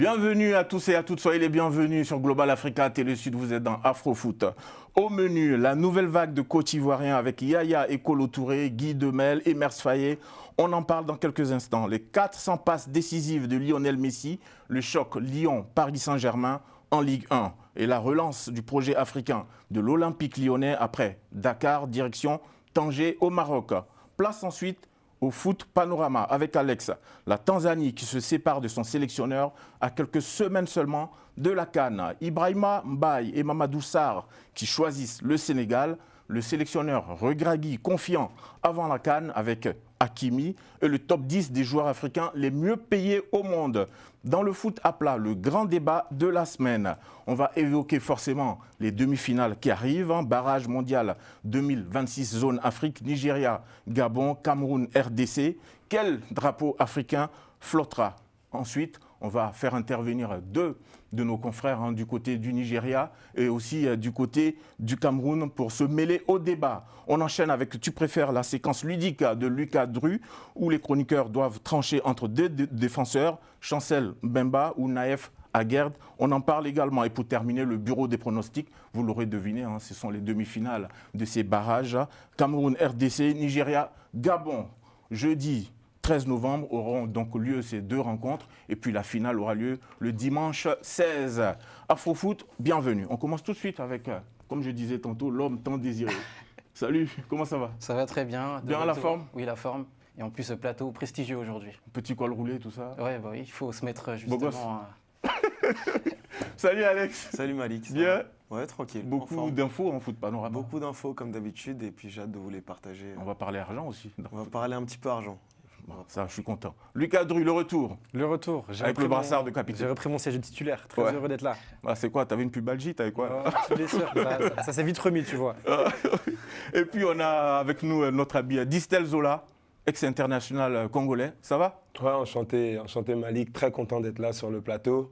Bienvenue à tous et à toutes, soyez les bienvenus sur Global Africa Télé Sud, vous êtes dans Afrofoot. Au menu, la nouvelle vague de coachs ivoiriens avec Yaya et Kolo Touré, Guy Demel et Mers Fayet. On en parle dans quelques instants. Les 400 passes décisives de Lionel Messi, le choc Lyon-Paris Saint-Germain en Ligue 1 et la relance du projet africain de l'Olympique lyonnais après Dakar, direction Tanger au Maroc. Place ensuite au foot panorama avec Alex, la Tanzanie qui se sépare de son sélectionneur à quelques semaines seulement de la CAN. Ibrahima Mbaye et Mamadou Sarr qui choisissent le Sénégal. Le sélectionneur Regragui confiant avant la CAN avec Hakimi et le top 10 des joueurs africains les mieux payés au monde. Dans le foot à plat, le grand débat de la semaine. On va évoquer forcément les demi-finales qui arrivent. Barrage mondial 2026, zone Afrique, Nigeria, Gabon, Cameroun, RDC. Quel drapeau africain flottera? Ensuite, on va faire intervenir deux de nos confrères du côté du Nigeria et aussi du côté du Cameroun pour se mêler au débat. On enchaîne avec Tu préfères la séquence ludique de Lucas Dru où les chroniqueurs doivent trancher entre deux défenseurs, Chancel Mbemba ou Naïf Aguerd. On en parle également. Et pour terminer, le bureau des pronostics, vous l'aurez deviné, ce sont les demi-finales de ces barrages. Cameroun, RDC, Nigeria, Gabon, jeudi 13 novembre auront donc lieu ces deux rencontres et puis la finale aura lieu le dimanche 16. Afrofoot, bienvenue. On commence tout de suite avec, comme je disais tantôt, l'homme tant désiré. Salut, comment ça va? Ça va très bien. Bien la forme? Oui, la forme. Et en plus, ce plateau prestigieux aujourd'hui. Petit col roulé, tout ça? Ouais, bah oui, il faut se mettre justement... Salut Alex. Salut Malik. Bien? Ouais, tranquille. Beaucoup d'infos en foot panorama. Beaucoup d'infos comme d'habitude et puis j'ai hâte de vous les partager. On va parler argent aussi. On va parler un petit peu argent. Bon, ça, je suis content. Lucas Dru, le retour. Le retour. Avec le brassard de capitaine. J'ai repris mon siège de titulaire. Très heureux d'être là. Ah, c'est quoi? T'avais une pubalgie? T'avais quoi? Bien sûr. Ça s'est vite remis, tu vois. Et puis, on a avec nous notre ami Distel Zola, ex-international congolais. Ça va? Ouais, enchanté Malik. Très content d'être là sur le plateau.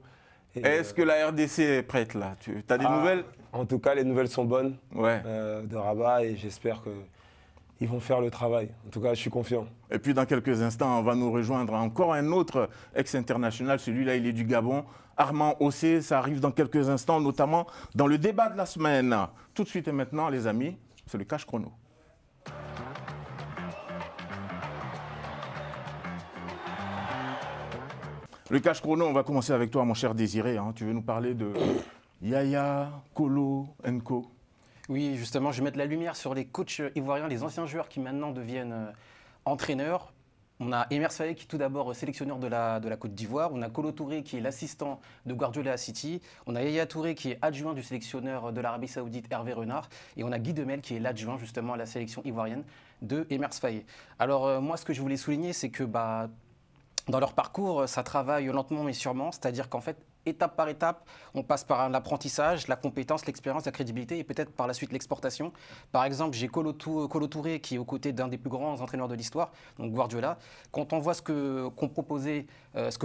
Est-ce que la RDC est prête là? Tu as des nouvelles? En tout cas, les nouvelles sont bonnes de Rabat et j'espère qu'ils vont faire le travail. En tout cas, je suis confiant. Et puis dans quelques instants, on va nous rejoindre encore un autre ex-international. Celui-là, il est du Gabon. Armand Ossé, ça arrive dans quelques instants, notamment dans le débat de la semaine. Tout de suite et maintenant, les amis, c'est le Cash Chrono. Le Cash Chrono, on va commencer avec toi, mon cher Désiré. Tu veux nous parler de Yaya, Kolo, Nko? Oui, justement, je vais mettre la lumière sur les coachs ivoiriens, les anciens joueurs qui maintenant deviennent entraîneurs. On a Mers Fayet qui est tout d'abord sélectionneur de la Côte d'Ivoire. On a Kolo Touré qui est l'assistant de Guardiola City. On a Yaya Touré qui est adjoint du sélectionneur de l'Arabie Saoudite Hervé Renard. Et on a Guy Demel qui est l'adjoint justement à la sélection ivoirienne de Mers Fayet. Alors moi, ce que je voulais souligner, c'est que dans leur parcours, ça travaille lentement mais sûrement. C'est-à-dire qu'en fait, étape par étape, on passe par l'apprentissage, la compétence, l'expérience, la crédibilité et peut-être par la suite l'exportation. Par exemple, j'ai Kolo Touré qui est aux côtés d'un des plus grands entraîneurs de l'histoire, donc Guardiola. Quand on voit ce que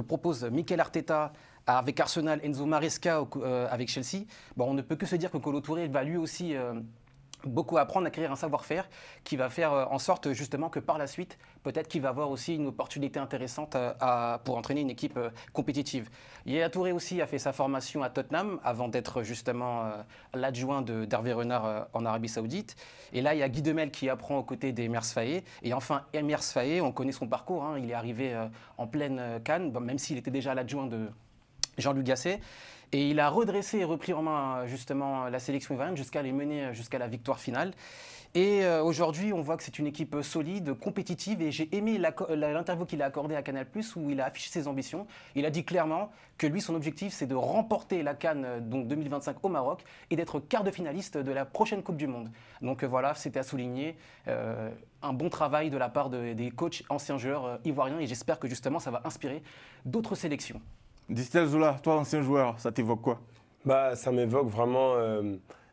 propose Mikel Arteta avec Arsenal, Enzo Maresca avec Chelsea, on ne peut que se dire que Kolo Touré va lui aussi beaucoup apprendre à acquérir un savoir-faire qui va faire en sorte justement que par la suite, peut-être qu'il va avoir aussi une opportunité intéressante pour entraîner une équipe compétitive. Yaya Touré aussi a fait sa formation à Tottenham avant d'être justement l'adjoint d'Hervé Renard en Arabie Saoudite. Et là, il y a Guy Demel qui apprend aux côtés d'Mers Fayet. Et enfin, Mers Fayet, on connaît son parcours. Il est arrivé en pleine CAN, même s'il était déjà l'adjoint de Jean-Luc Gasset. Et il a redressé et repris en main justement la sélection ivoirienne jusqu'à les mener jusqu'à la victoire finale. Et aujourd'hui, on voit que c'est une équipe solide, compétitive. Et j'ai aimé l'interview qu'il a accordée à Canal+, où il a affiché ses ambitions. Il a dit clairement que lui, son objectif, c'est de remporter la CAN donc 2025 au Maroc et d'être quart de finaliste de la prochaine Coupe du Monde. Donc voilà, c'était à souligner. Un bon travail de la part des coachs anciens joueurs ivoiriens. Et j'espère que justement, ça va inspirer d'autres sélections. Distel Zola, toi, ancien joueur, ça t'évoque quoi? Ça m'évoque vraiment,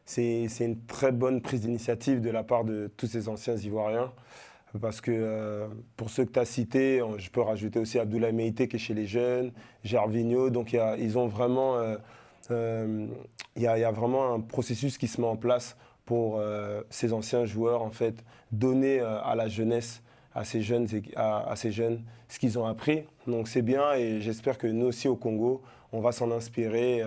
c'est une très bonne prise d'initiative de la part de tous ces anciens Ivoiriens. Parce que pour ceux que tu as cités, je peux rajouter aussi Abdoulaye Meïté qui est chez les jeunes, Gervinho. Donc ils ont vraiment, y a vraiment un processus qui se met en place pour ces anciens joueurs, en fait, donner à la jeunesse, à ces jeunes ce qu'ils ont appris. Donc c'est bien et j'espère que nous aussi au Congo, on va s'en inspirer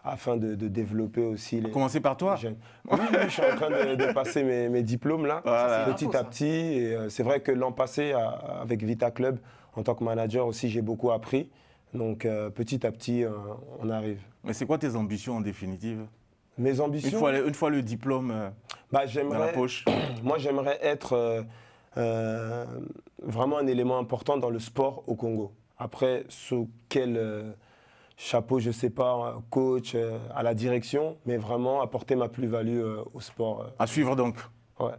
afin de développer aussi les... Commencer par toi. jeunes. Oui, je suis en train de passer mes diplômes là, Voilà. petit à petit. Et c'est vrai que l'an passé, avec Vita Club, en tant que manager aussi, j'ai beaucoup appris. Donc petit à petit, on arrive. Mais c'est quoi tes ambitions en définitive? Mes ambitions, Une fois le diplôme bah, dans la j'aimerais, poche. moi j'aimerais être vraiment un élément important dans le sport au Congo. Après, sous quel chapeau, je ne sais pas, coach, à la direction, mais vraiment apporter ma plus-value au sport. À suivre donc. Ouais.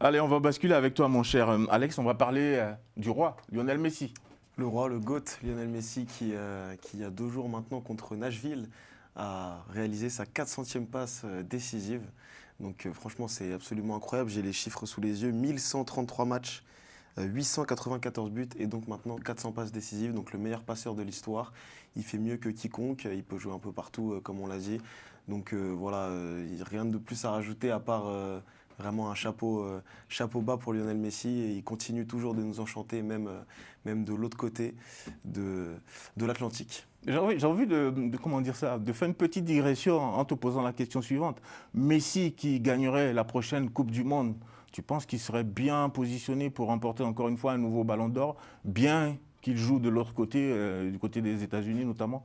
Allez, on va basculer avec toi, mon cher Alex. On va parler du roi, Lionel Messi. Le roi, le GOAT, Lionel Messi, qui il y a 2 jours maintenant contre Nashville, a réalisé sa 400e passe décisive. Donc franchement, c'est absolument incroyable. J'ai les chiffres sous les yeux. 1133 matchs, 894 buts et donc maintenant 400 passes décisives. Donc le meilleur passeur de l'histoire. Il fait mieux que quiconque. Il peut jouer un peu partout, comme on l'a dit. Donc voilà, rien de plus à rajouter à part vraiment un chapeau bas pour Lionel Messi. Et il continue toujours de nous enchanter, même de l'autre côté de l'Atlantique. J'ai envie comment dire ça, de faire une petite digression en te posant la question suivante. Messi qui gagnerait la prochaine Coupe du Monde, tu penses qu'il serait bien positionné pour remporter encore une fois un nouveau Ballon d'Or, bien qu'il joue de l'autre côté, du côté des États-Unis notamment?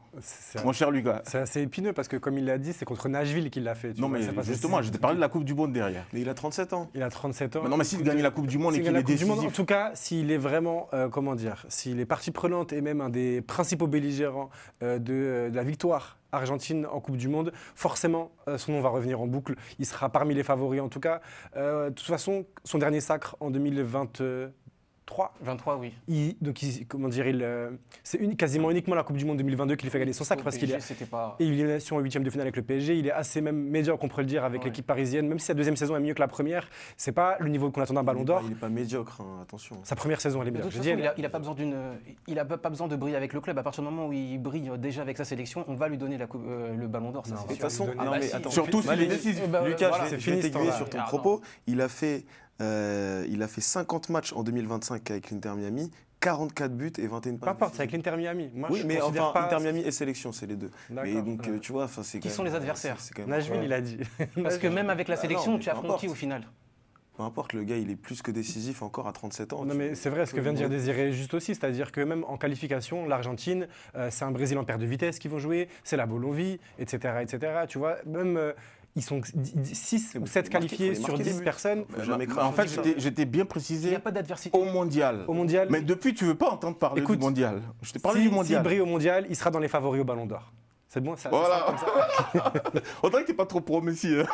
Mon cher Lucas. C'est assez épineux parce que, comme il l'a dit, c'est contre Nashville qu'il l'a fait. Non, mais justement, je t'ai parlé de la Coupe du Monde derrière. Mais il a 37 ans. Il a 37 ans. Mais non, mais s'il gagne la Coupe du Monde et S'il qu'il gagne est la Coupe du Monde, en décisif. tout cas, s'il est vraiment, comment dire, s'il est partie prenante et même un des principaux belligérants de la victoire Argentine en Coupe du Monde, forcément, son nom va revenir en boucle. Il sera parmi les favoris en tout cas. De toute façon, son dernier sacre en 2023. 23, oui. C'est quasiment uniquement la Coupe du Monde 2022 qui lui fait gagner son sacre parce qu'il est C'était pas... élimination en 8e de finale avec le PSG. Il est assez même médiocre, on pourrait le dire, avec l'équipe parisienne. Même si sa deuxième saison est mieux que la première, c'est pas le niveau qu'on attend d'un Ballon d'Or. Il n'est pas médiocre, hein, attention. Sa première saison, elle est De médiocre. toute façon, il n'a pas besoin pas besoin de briller avec le club. À partir du moment où il brille déjà avec sa sélection, on va lui donner le Ballon d'Or. De toute façon, non, mais attends, surtout s'il est Lucas, décisif. Lucas, je vais fini, t'aiguiller ce sur ton temps-là. propos. Il a fait 50 matchs en 2025 avec l'Inter Miami, 44 buts et 21 Peu passes. importe, c'est avec l'Inter Miami. Moi, Oui, je mais considère enfin, pas... Inter Miami et sélection, c'est les deux. D'accord. Mais donc, tu vois, c'est Qui quand sont même- les adversaires? c'est quand même Nashville, incroyable. il a dit. Parce que même avec la Bah sélection, non, mais tu peu affrontes qui importe. au final? Peu importe, le gars, il est plus que décisif encore à 37 ans. Non, mais c'est vrai, ce que vient de dire Désiré est juste aussi, c'est-à-dire que même en qualification, l'Argentine, c'est un Brésil en perte de vitesse qui vont jouer, c'est la Bolivie, etc., etc. Tu vois, même ils sont 6 ou 7 qualifiés sur 10 personnes. Faut jamais En fait, cracher. j'étais bien Il précisé n'y a pas d'adversité. au mondial. Au mondial, Mais depuis, tu veux pas entendre parler Écoute, du mondial. Je t'ai parlé s'il du mondial. brille au mondial, il sera dans les favoris au Ballon d'Or. C'est bon, ça. Voilà. On dirait que t'es pas trop pro Messi. Hein.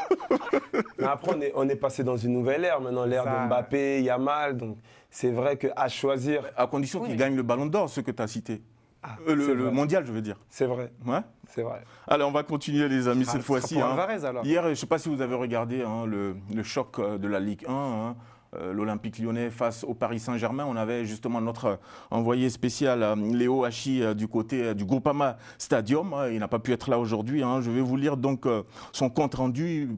Mais après, on est passé dans une nouvelle ère, maintenant l'ère Ça- de Mbappé, Yamal. Donc c'est vrai qu'à choisir, À condition qu'il gagne le Ballon d'Or, ceux que tu as cités. c'est Le vrai. mondial, je veux dire. c'est vrai, Ouais. c'est vrai. Allez, on va continuer, les amis, cette fois-ci. Pour hein. Alvarez, alors. Hier, je ne sais pas si vous avez regardé hein, le choc de la Ligue 1, hein, l'Olympique lyonnais face au Paris Saint-Germain. On avait justement notre envoyé spécial, Léo Hachi, du côté du Groupama Stadium. Il n'a pas pu être là aujourd'hui. Hein. Je vais vous lire donc son compte rendu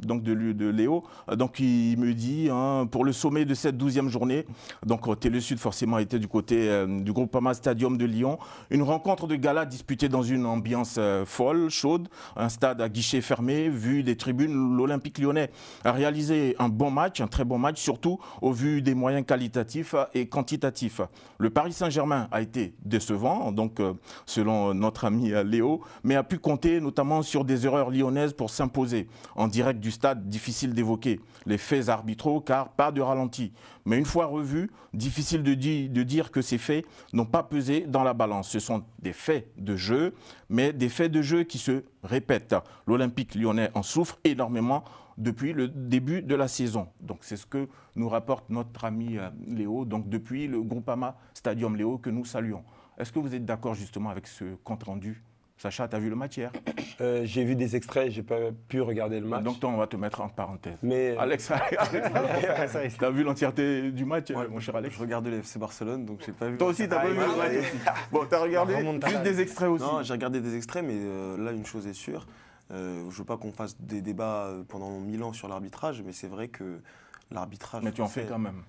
donc de Léo. Donc il me dit, hein, pour le sommet de cette 12e journée, donc Télé Sud forcément était du côté du Groupama Stadium de Lyon. Une rencontre de gala disputée dans une ambiance folle, chaude, un stade à guichet fermé, vu des tribunes. L'Olympique lyonnais a réalisé un bon match, un très bon match, surtout au vu des moyens qualitatifs et quantitatifs. Le Paris Saint-Germain a été décevant, donc selon notre ami Léo, mais a pu compter notamment sur des erreurs lyonnaises pour s'imposer. En direct du stade, difficile d'évoquer les faits arbitraux car pas de ralenti. Mais une fois revus, difficile de dire que ces faits n'ont pas pesé dans la balance. Ce sont des faits de jeu, mais des faits de jeu qui se répètent. L'Olympique lyonnais en souffre énormément depuis le début de la saison. Donc c'est ce que nous rapporte notre ami Léo, donc depuis le Groupama Stadium Léo que nous saluons. Est-ce que vous êtes d'accord justement avec ce compte-rendu? Sacha, tu as vu le match hier? J'ai vu des extraits, j'ai pas pu regarder le match. Donc toi, on va te mettre en parenthèse. Mais Alex, tu as vu l'entièreté du match, mon cher Alex? Je regardais le FC Barcelone, donc j'ai pas vu. Toi aussi, tu as pas vu le match? Bon, tu as regardé Remontada. juste des extraits aussi. Non, j'ai regardé des extraits, mais là, une chose est sûre. Je veux pas qu'on fasse des débats pendant 1000 ans sur l'arbitrage, mais c'est vrai que l'arbitrage. Mais tu en fais français- quand même.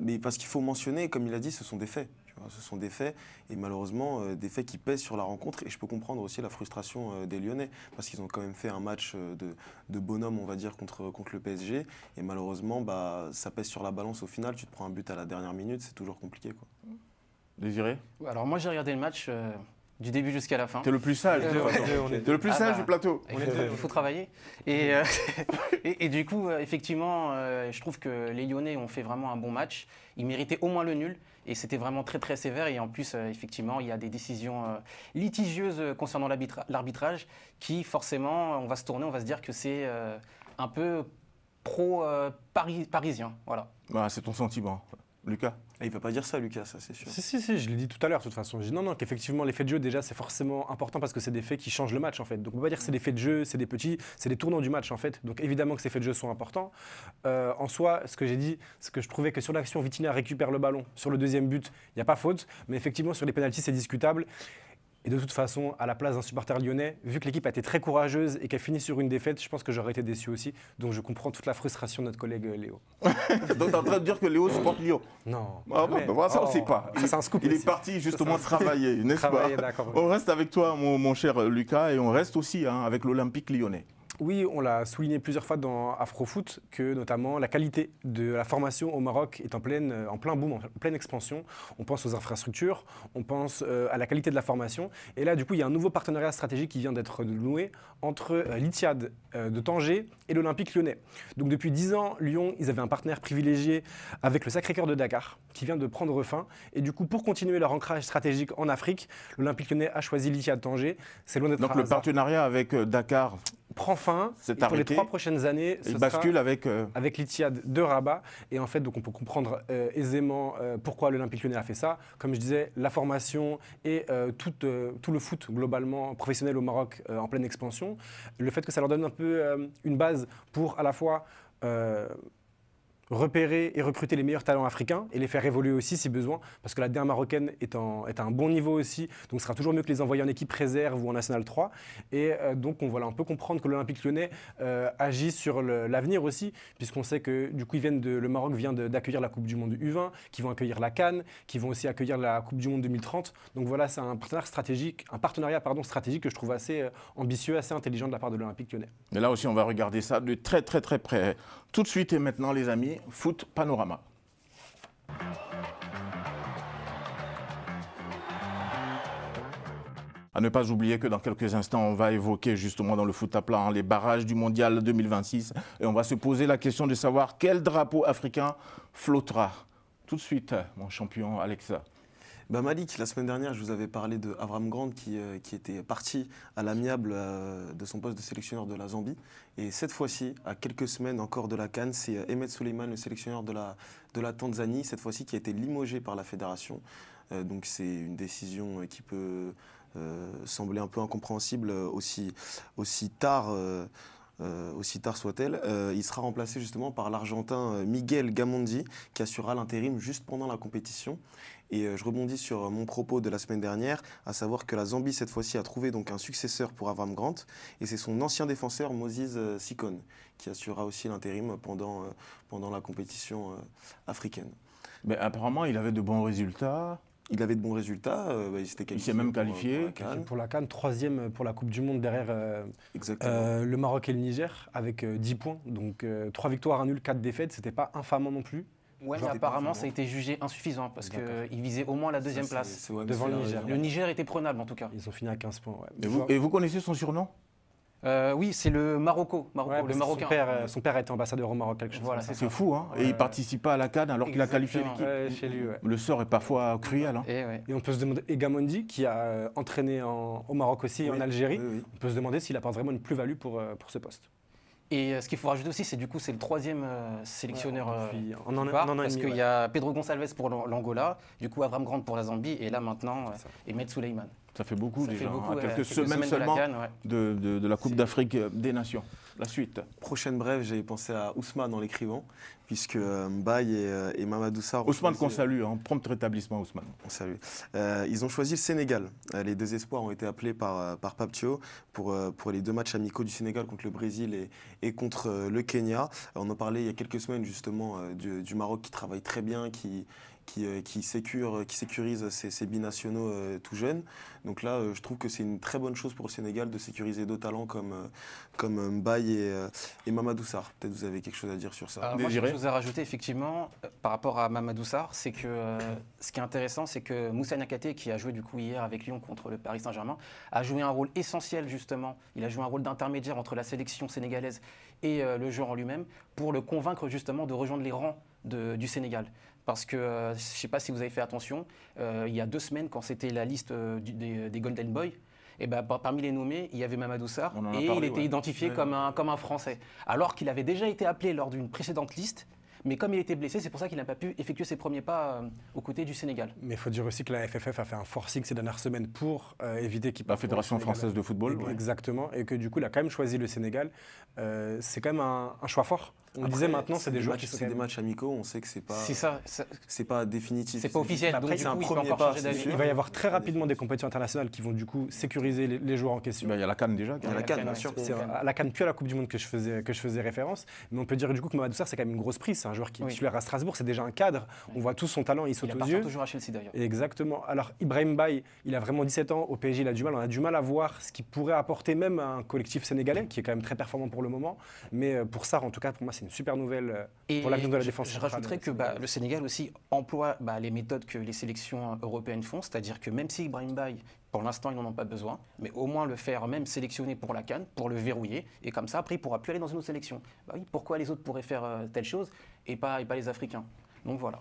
Mais parce qu'il faut mentionner, comme il a dit, ce sont des faits. Tu ce sont des faits, et malheureusement des faits qui pèsent sur la rencontre. Et je peux comprendre aussi la frustration des Lyonnais, parce qu'ils ont quand même fait un match de bonhomme, on va dire, contre le PSG. Et malheureusement, ça pèse sur la balance au final. Tu te prends un but à la dernière minute, c'est toujours compliqué, quoi. Désiré? Alors moi j'ai regardé le match du début jusqu'à la fin. T'es le plus sage. T'es le plus sage du plateau. Il faut travailler. Et du coup, effectivement, je trouve que les Lyonnais ont fait vraiment un bon match. Ils méritaient au moins le nul. Et c'était vraiment très très sévère. Et en plus, effectivement, il y a des décisions litigieuses concernant l'arbitrage qui, forcément, on va se tourner, on va se dire que c'est un peu pro-parisien. Voilà. Bah, c'est ton sentiment. Lucas? Il ne peut pas dire ça, Lucas, ça c'est sûr. Si, je l'ai dit tout à l'heure, de toute façon. Je dis non, qu'effectivement, les faits de jeu, déjà, c'est forcément important parce que c'est des faits qui changent le match, en fait. Donc, on ne peut pas dire que c'est des faits de jeu, c'est des petits, c'est des tournants du match, en fait. Donc, évidemment que ces faits de jeu sont importants. En soi, ce que j'ai dit, c'est que je trouvais que sur l'action, Vitinha récupère le ballon. Sur le deuxième but, il n'y a pas faute. Mais effectivement, sur les pénaltys, c'est discutable. Et de toute façon, à la place d'un supporter lyonnais, vu que l'équipe a été très courageuse et qu'elle finit sur une défaite, je pense que j'aurais été déçu aussi. Donc je comprends toute la frustration de notre collègue Léo. Donc tu es en train de dire que Léo supporte Lyon? Non. Ah bon, voilà, ça on ne sait pas. Ça, c'est un scoop. Il est parti justement travailler, n'est-ce pas? On reste avec toi, mon cher Lucas, et on reste aussi avec l'Olympique lyonnais. Oui, on l'a souligné plusieurs fois dans Afrofoot que notamment la qualité de la formation au Maroc est en plein boom, en pleine expansion. On pense aux infrastructures, on pense à la qualité de la formation. Et là, du coup, il y a un nouveau partenariat stratégique qui vient d'être noué entre l'Itihad de Tanger et l'Olympique lyonnais. Donc depuis 10 ans, Lyon, ils avaient un partenaire privilégié avec le Sacré-Cœur de Dakar qui vient de prendre fin. Et du coup, pour continuer leur ancrage stratégique en Afrique, l'Olympique lyonnais a choisi l'Itihad de Tanger. C'est loin d'être donc le partenariat avec Dakar prend fin. Et pour les 3 prochaines années, il bascule avec l'Itihad de Rabat. Et en fait, donc on peut comprendre aisément pourquoi l'Olympique lyonnais a fait ça. Comme je disais, la formation et tout le foot globalement professionnel au Maroc en pleine expansion. Le fait que ça leur donne un peu une base pour à la fois repérer et recruter les meilleurs talents africains et les faire évoluer aussi si besoin, parce que la D1 marocaine est à un bon niveau aussi, donc ce sera toujours mieux que les envoyer en équipe réserve ou en National 3. Et donc on peut comprendre que l'Olympique lyonnais agit sur l'avenir aussi, puisqu'on sait que du coup le Maroc vient d'accueillir la Coupe du Monde U20, qui vont accueillir la CAN, qui vont aussi accueillir la Coupe du Monde 2030. Donc voilà, c'est un partenariat stratégique que je trouve assez ambitieux, assez intelligent de la part de l'Olympique lyonnais. Et là aussi, on va regarder ça de très très très près. Tout de suite et maintenant, les amis, Foot Panorama. À ne pas oublier que dans quelques instants, on va évoquer justement dans le foot à plat les barrages du Mondial 2026. Et on va se poser la question de savoir quel drapeau africain flottera. Tout de suite, mon champion Alexa. Malik, la semaine dernière, je vous avais parlé de Avram Grant qui était parti à l'amiable de son poste de sélectionneur de la Zambie. Et cette fois-ci, à quelques semaines encore de la CAN, c'est Ahmed Suleiman, le sélectionneur de la Tanzanie, cette fois-ci qui a été limogé par la fédération. Donc c'est une décision qui peut sembler un peu incompréhensible aussi tard soit-elle. Il sera remplacé justement par l'Argentin Miguel Gamondi qui assurera l'intérim juste pendant la compétition. Et je rebondis sur mon propos de la semaine dernière, à savoir que la Zambie cette fois-ci a trouvé donc un successeur pour Avram Grant, et c'est son ancien défenseur Moses Sikon qui assurera aussi l'intérim pendant la compétition africaine. Mais apparemment, il avait de bons résultats. Il avait de bons résultats. Il s'est même qualifié. Pour la CAN, 3e pour la Coupe du Monde derrière le Maroc et le Niger, avec 10 points. Donc 3 victoires, 1 nul, 4 défaites. C'était pas infamant non plus. Ouais, mais apparemment, ça a été jugé insuffisant parce qu'il visait au moins la 2e place devant le Niger. Le Niger était prenable en tout cas. Ils ont fini à 15 points. Ouais. Et vous connaissez son surnom? Oui, c'est le Marocco, le Marocain. Son père a été ambassadeur au Maroc, quelque chose. Voilà, c'est fou, hein. Et il participe pas à la CAN alors qu'il a qualifié l'équipe. Chez lui, Le sort est parfois cruel. Hein. Et on peut se demander, et Gamondi, qui a entraîné au Maroc aussi et en Algérie, on peut se demander s'il apporte vraiment une plus-value pour ce poste. Et ce qu'il faut rajouter aussi, c'est du coup c'est le 3e sélectionneur parce qu'il y a Pedro Gonçalves pour l'Angola, du coup Avram Grant pour la Zambie et là maintenant Ahmed Suleiman. Ça fait beaucoup déjà, à quelques semaines seulement de la Coupe d'Afrique des Nations. La suite. Prochaine brève, j'avais pensé à Ousmane en l'écrivant, puisque Mbaye et Mamadou Sarr... Ousmane qu'on salue, prompt rétablissement Ousmane. On salue. Ils ont choisi le Sénégal. Les deux espoirs ont été appelés par Pape Thio pour les 2 matchs amicaux du Sénégal contre le Brésil et contre le Kenya. On en parlait il y a quelques semaines justement du Maroc qui travaille très bien, qui qui sécurise ces binationaux tout jeunes. Donc là, je trouve que c'est une très bonne chose pour le Sénégal de sécuriser deux talents comme Mbaye et Mamadou Sarr. Peut-être vous avez quelque chose à dire sur ça. Moi, j'ai quelque chose à rajouter effectivement par rapport à Mamadou Sarr, c'est que ce qui est intéressant, c'est que Moussa Niakhaté, qui a joué du coup hier avec Lyon contre le Paris Saint-Germain, a joué un rôle essentiel justement. Il a joué un rôle d'intermédiaire entre la sélection sénégalaise et le joueur en lui-même pour le convaincre justement de rejoindre les rangs du Sénégal. Parce que, je ne sais pas si vous avez fait attention, il y a 2 semaines, quand c'était la liste des Golden Boys, et parmi les nommés, il y avait Mamadou Sarr et il était identifié comme un Français. Alors qu'il avait déjà été appelé lors d'une précédente liste, mais comme il était blessé, c'est pour ça qu'il n'a pas pu effectuer ses premiers pas aux côtés du Sénégal. Mais il faut dire aussi que la FFF a fait un forcing ces dernières semaines pour éviter qu'il... La Fédération française de football. Exactement, et que du coup, il a quand même choisi le Sénégal. C'est quand même un choix fort. On disait maintenant, c'est des joueurs qui sont... C'est des matchs amicaux, on sait que c'est pas... C'est pas définitif. C'est pas officiel, donc c'est un du coup, premier pas. Il va y avoir très rapidement des compétitions internationales qui vont du coup sécuriser les joueurs en question. Il y a la CAN déjà. Il y a la CAN, bien sûr. C'est à la CAN puis à la Coupe du Monde que je faisais référence. Mais on peut dire du coup que Mamadou Sarr, c'est quand même une grosse prise. C'est un joueur qui est titulaire à Strasbourg, c'est déjà un cadre. On voit tout son talent, il saute aux yeux. Il appartient toujours à Chelsea d'ailleurs. Exactement. Alors Ibrahim Mbaye, il a vraiment 17 ans. Au PSG, il a du mal. On a du mal à voir ce qu'il pourrait apporter même à un collectif sénégalais qui est quand même très performant pour le moment. Mais pour Sarr, en tout cas, pour moi, c'est une super nouvelle pour l'avenir de la défense. Je rajouterais que le Sénégal aussi emploie les méthodes que les sélections européennes font, c'est-à-dire que même si Ibrahim Mbaye, pour l'instant, ils n'en ont pas besoin, mais au moins le faire même sélectionner pour la CAN, pour le verrouiller, et comme ça, après, il ne pourra plus aller dans une autre sélection. Oui, pourquoi les autres pourraient faire telle chose et pas les Africains? Donc voilà.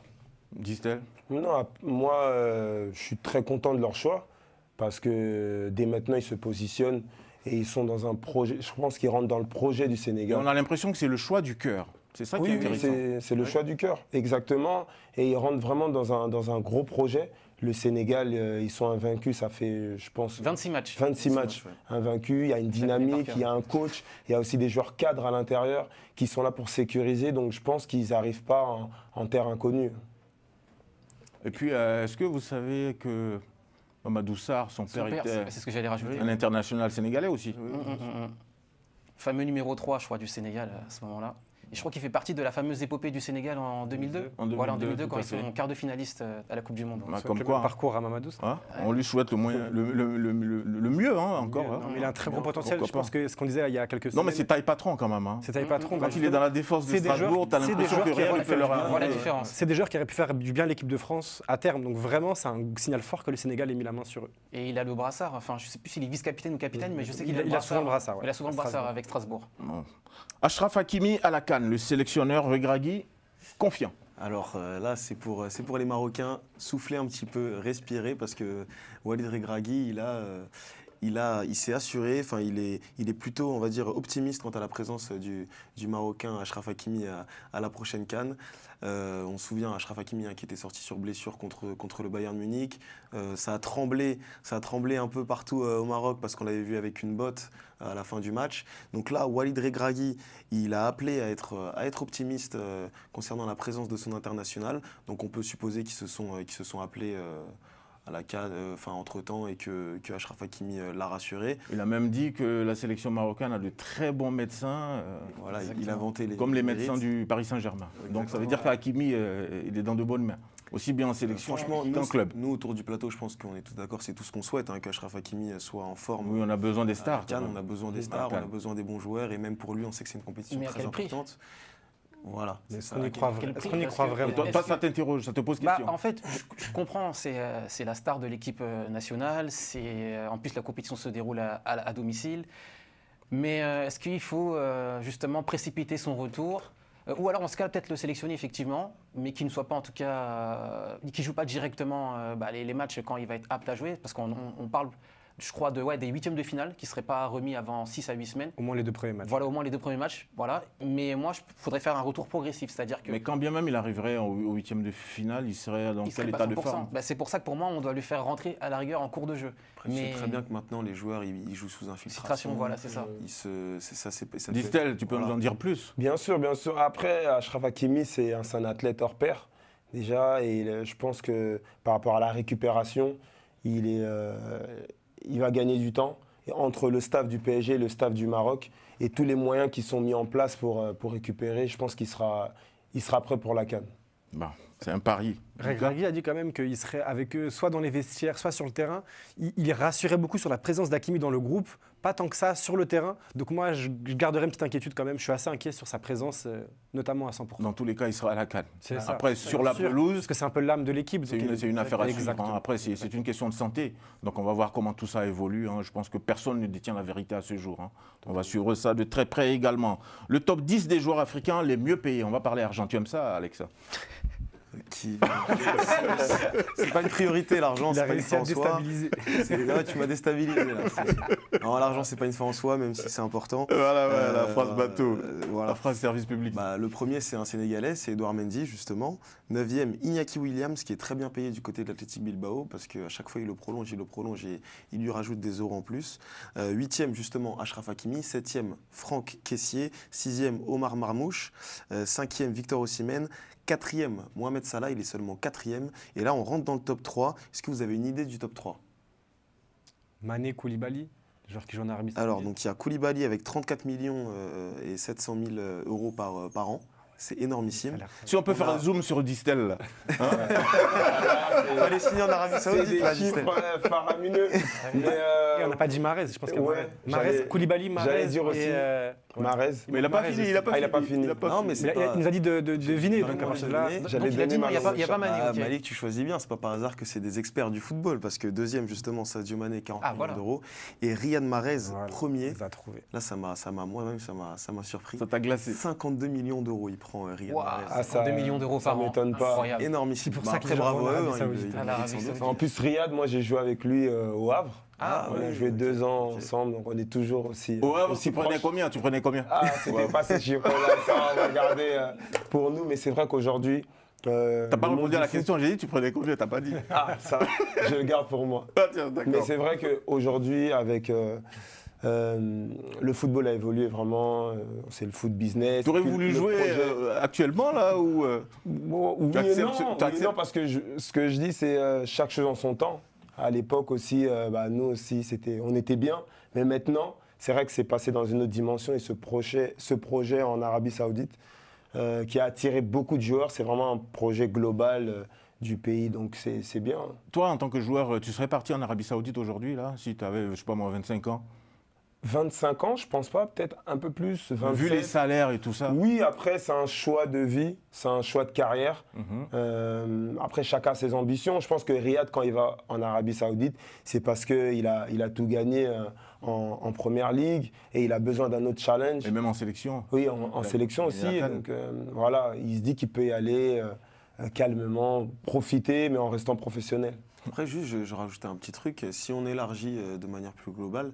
Disent-elles? Non, moi, je suis très content de leur choix parce que dès maintenant, ils se positionnent et ils sont dans un projet. Je pense qu'ils rentrent dans le projet du Sénégal. Et on a l'impression que c'est le choix du cœur. C'est ça qui est intéressant. C'est le choix du cœur, exactement. Et ils rentrent vraiment dans un gros projet. Le Sénégal, ils sont invaincus, ça fait, je pense... 26 matchs. 26 matchs invaincus, il y a une dynamique, il y a un coach, il y a aussi des joueurs cadres à l'intérieur qui sont là pour sécuriser. Donc je pense qu'ils n'arrivent pas en terre inconnue. Et puis, est-ce que vous savez que Mamadou Sarr, son père était c'est ce que j'allais rajouter. un international sénégalais aussi? Fameux numéro 3, je crois, du Sénégal à ce moment-là. Et je crois qu'il fait partie de la fameuse épopée du Sénégal en 2002. Voilà, en 2002, quand ils sont quart de finaliste à la Coupe du Monde. Comme quoi, parcours à Mamadou. On lui souhaite le mieux, encore. Non, mais il a un très gros potentiel. Je pense que ce qu'on disait il y a quelques semaines. Non, mais c'est taille patron quand même. C'est taille patron. Quand il est dans la défense de Strasbourg, tu as l'impression que rien ne peut leur Voilà la différence. C'est des joueurs qui auraient pu faire du bien à l'équipe de France à terme. Donc vraiment, c'est un signal fort que le Sénégal ait mis la main sur eux. Et il a le brassard. Enfin, je ne sais plus s'il est vice-capitaine ou capitaine, mais je sais qu'il a souvent le brassard. Il a souvent le brassard avec Strasbourg. Achraf Hakimi à la CAN, le sélectionneur Regragui, confiant. Alors là, c'est pour les Marocains, souffler un petit peu, respirer, parce que Walid Regragui, il s'est assuré, enfin il est plutôt, on va dire, optimiste quant à la présence du Marocain Achraf Hakimi à la prochaine CAN. On se souvient Achraf Hakimi qui était sorti sur blessure contre le Bayern Munich. Ça a tremblé un peu partout au Maroc parce qu'on l'avait vu avec une botte à la fin du match. Donc là, Walid Regragui, il a appelé à être optimiste concernant la présence de son international. Donc on peut supposer qu'ils se sont appelés à la CAN, entre-temps, et que Achraf Hakimi l'a rassuré. Il a même dit que la sélection marocaine a de très bons médecins, voilà, il a vanté comme les médecins du Paris Saint-Germain. Donc ça veut dire qu'Hakimi, il est dans de bonnes mains. Aussi bien en sélection qu'en club. Nous, autour du plateau, je pense qu'on est tous d'accord, c'est tout ce qu'on souhaite, qu'Achraf Hakimi soit en forme. Oui, on a besoin des stars. On a besoin des stars, on a besoin des bons joueurs, et même pour lui, on sait que c'est une compétition très importante. Voilà. Est-ce qu'on y croit vraiment? Toi, ça t'interroge, ça te pose question? En fait, je comprends, c'est la star de l'équipe nationale, en plus la compétition se déroule à domicile, mais est-ce qu'il faut justement précipiter son retour? Ou alors, en ce cas, peut-être le sélectionner effectivement, mais qui ne soit pas en tout cas, qui ne joue pas directement les matchs quand il va être apte à jouer, parce qu'on parle, je crois, des 8e de finale qui ne seraient pas remis avant 6 à 8 semaines. Au moins les 2 premiers matchs. Voilà, au moins les 2 premiers matchs. Voilà. Mais moi, il faudrait faire un retour progressif, c'est-à-dire que... Mais quand bien même il arriverait au 8e de finale, il serait dans quel état de forme? C'est pour ça que pour moi, on doit lui faire rentrer à la rigueur en cours de jeu. C'est très bien que maintenant les joueurs ils jouent sous infiltration. Voilà, c'est ça. Distel, tu peux nous en dire plus? Bien sûr, bien sûr. Après, Achraf Hakimi, c'est un athlète hors pair, déjà. Et je pense que par rapport à la récupération, il va gagner du temps. Et entre le staff du PSG et le staff du Maroc et tous les moyens qui sont mis en place pour récupérer, je pense qu'il sera prêt pour la CAN. Bon. C'est un pari. Regragui a dit quand même qu'il serait avec eux soit dans les vestiaires, soit sur le terrain. Il rassurait beaucoup sur la présence d'Hakimi dans le groupe, pas tant que ça sur le terrain. Donc moi, je garderai une petite inquiétude quand même. Je suis assez inquiet sur sa présence, notamment à 100%. Dans tous les cas, il sera à la CAN. C'est ça. Après, sur la pelouse, Parce que c'est un peu l'âme de l'équipe. c'est une affaire à suivre. Exactement. Après, c'est une question de santé. Donc, on va voir comment tout ça évolue. Je pense que personne ne détient la vérité à ce jour. On va suivre ça de très près également. Le top 10 des joueurs africains les mieux payés. On va parler argent. Tu aimes ça, Alexa? C'est pas une priorité, l'argent, Il a c'est pas une réussi fin à en soi. déstabiliser. Là, tu m'as déstabilisé. Là. Non, l'argent, c'est pas une fin en soi, même si c'est important. Voilà, la phrase bateau. Voilà. La phrase service public. Le premier, c'est un Sénégalais, c'est Edouard Mendy, justement. 9e, Iñaki Williams, qui est très bien payé du côté de l'Athletic Bilbao, parce qu'à chaque fois, il le prolonge et il lui rajoute des euros en plus. 8e, justement, Achraf Hakimi. 7e, Franck Kessié. 6e, Omar Marmouche. 5e, Victor Osimhen. 4e, Mohamed Salah, il est seulement 4e. Et là, on rentre dans le top 3. Est-ce que vous avez une idée du top 3 ? Mané, Koulibaly, joueur qui joue en Arabie Saoudite. Alors, donc, il y a Koulibaly avec 34 millions et 700 000 euros par an. C'est énormissime. Si on peut faire un zoom sur Distel, là. Il fallait signer en Arabie C'est Saoudite, des là, Distel. chiffres faramineux. Mais, Et on n'a pas dit Mahrez, je pense qu'il y a ouais, Mahrez, Koulibaly, Mahrez. j'allais dire aussi ouais. Mais il n'a pas Mahrez fini. aussi. Il a pas fini. Non, mais c'est Il nous a dit de deviner, Non, donc à moi, partir de j'ai là. donné. j'allais Donc, il a donner dit non, il n'y a pas Mahrez. Mané. ok. Malik, tu choisis bien, c'est pas par hasard que c'est des experts du football, parce que deuxième, justement, Sadio Mané, 40 millions voilà. d'euros. Et Riyad Mahrez, Voilà, premier. il va trouver. Là, moi-même, ça m'a surpris. Ça t'a glacé. 52 millions d'euros, il prend Riyad Waouh, Mahrez. Ah, ça- 2 millions d'euros ça par an. m'étonne pas. Incroyable. Énormissime. C'est pour ça que Après, les gens bravo vont à en eux. Arabie hein, Saoudite. il À le l'Arabie mérite sans doute. Saoudite. En plus, Riyad, moi j'ai joué avec lui au Havre. Ah, On a oui, joué ok. 2 ans Ok. ensemble, donc on est toujours aussi. Au Havre, aussi tu prenais proches. combien? Ah, c'était pas ces chiffres-là, ça on va garder pour nous, mais c'est vrai qu'aujourd'hui. T'as pas répondu à la question, j'ai dit tu prenais combien, t'as pas dit. Ah, ça, je le garde pour moi. Ah, tiens, Mais d'accord. c'est vrai qu'aujourd'hui, avec. Le football a évolué vraiment, c'est le foot business. T'aurais Puis voulu le jouer projet- actuellement là ou Bon, oui Tu et acceptes non, ce- tu oui et acceptes- non, parce que ce que je dis, c'est chaque chose en son temps. À l'époque aussi, nous aussi, on était bien. Mais maintenant, c'est vrai que c'est passé dans une autre dimension. Et ce projet en Arabie Saoudite, qui a attiré beaucoup de joueurs, c'est vraiment un projet global du pays. Donc c'est bien. toi en tant que joueur, tu serais parti en Arabie Saoudite aujourd'hui là, si tu avais, je sais pas moi, 25 ans, 25 ans, je pense pas, peut-être un peu plus. 27. vu les salaires et tout ça. Oui, après, c'est un choix de vie, c'est un choix de carrière. Mhm. Après, chacun a ses ambitions. Je pense que Riyad, quand il va en Arabie Saoudite, c'est parce qu'il a tout gagné en première ligue et il a besoin d'un autre challenge. Et même en sélection. Oui, en sélection il y a aussi. la CAN. Donc voilà, il se dit qu'il peut y aller calmement, profiter, mais en restant professionnel. Après, juste, je rajoutais un petit truc. Si on élargit de manière plus globale,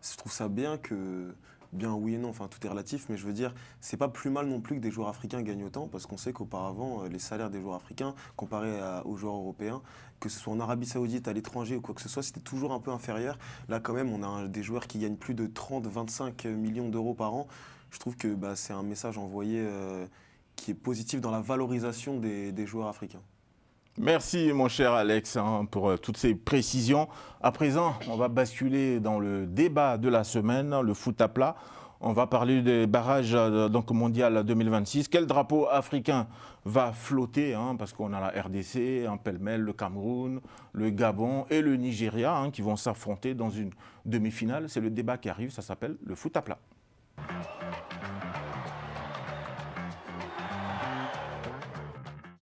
je trouve ça bien que. Bien oui et non, enfin tout est relatif, mais je veux dire, c'est pas plus mal non plus que des joueurs africains gagnent autant, parce qu'on sait qu'auparavant, les salaires des joueurs africains, comparés aux joueurs européens, que ce soit en Arabie Saoudite, à l'étranger ou quoi que ce soit, c'était toujours un peu inférieur. Là, quand même, on a des joueurs qui gagnent plus de 30-25 millions d'euros par an. Je trouve que c'est un message envoyé qui est positif dans la valorisation des joueurs africains. Merci mon cher Alex pour toutes ces précisions. À présent, on va basculer dans le débat de la semaine, le foot à plat. On va parler des barrages donc mondial 2026. Quel drapeau africain va flotter parce qu'on a la RDC, pêle-mêle, le Cameroun, le Gabon et le Nigeria qui vont s'affronter dans une demi-finale. C'est le débat qui arrive, ça s'appelle le foot à plat.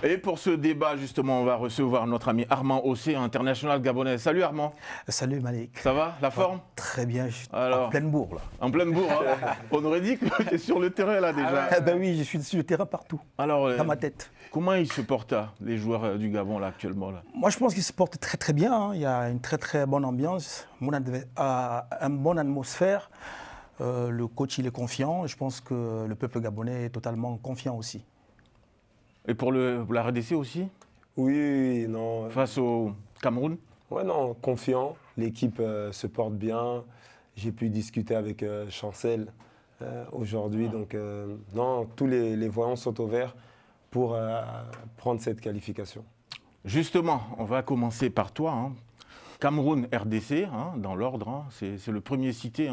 Et pour ce débat, justement, on va recevoir notre ami Armand Ossé, international gabonais. Salut Armand. Salut Malik. Ça va, la forme? Très bien, je suis Alors, en pleine bourre là. En pleine bourre. On aurait dit que tu es sur le terrain là déjà. Ah ben oui, je suis sur le terrain partout, Alors, dans ma tête. comment ils se portent les joueurs du Gabon là actuellement là? Moi je pense qu'ils se portent très très bien, hein. Il y a une très très bonne ambiance, une bonne atmosphère. Le coach il est confiant, je pense que le peuple gabonais est totalement confiant aussi. Et pour la RDC aussi, Oui, non. face au Cameroun? Ouais, non, confiant. L'équipe se porte bien. J'ai pu discuter avec Chancel aujourd'hui. Donc, non, tous les voyants sont au vert pour prendre cette qualification. Justement, on va commencer par toi. Cameroun, RDC, dans l'ordre. C'est le premier cité,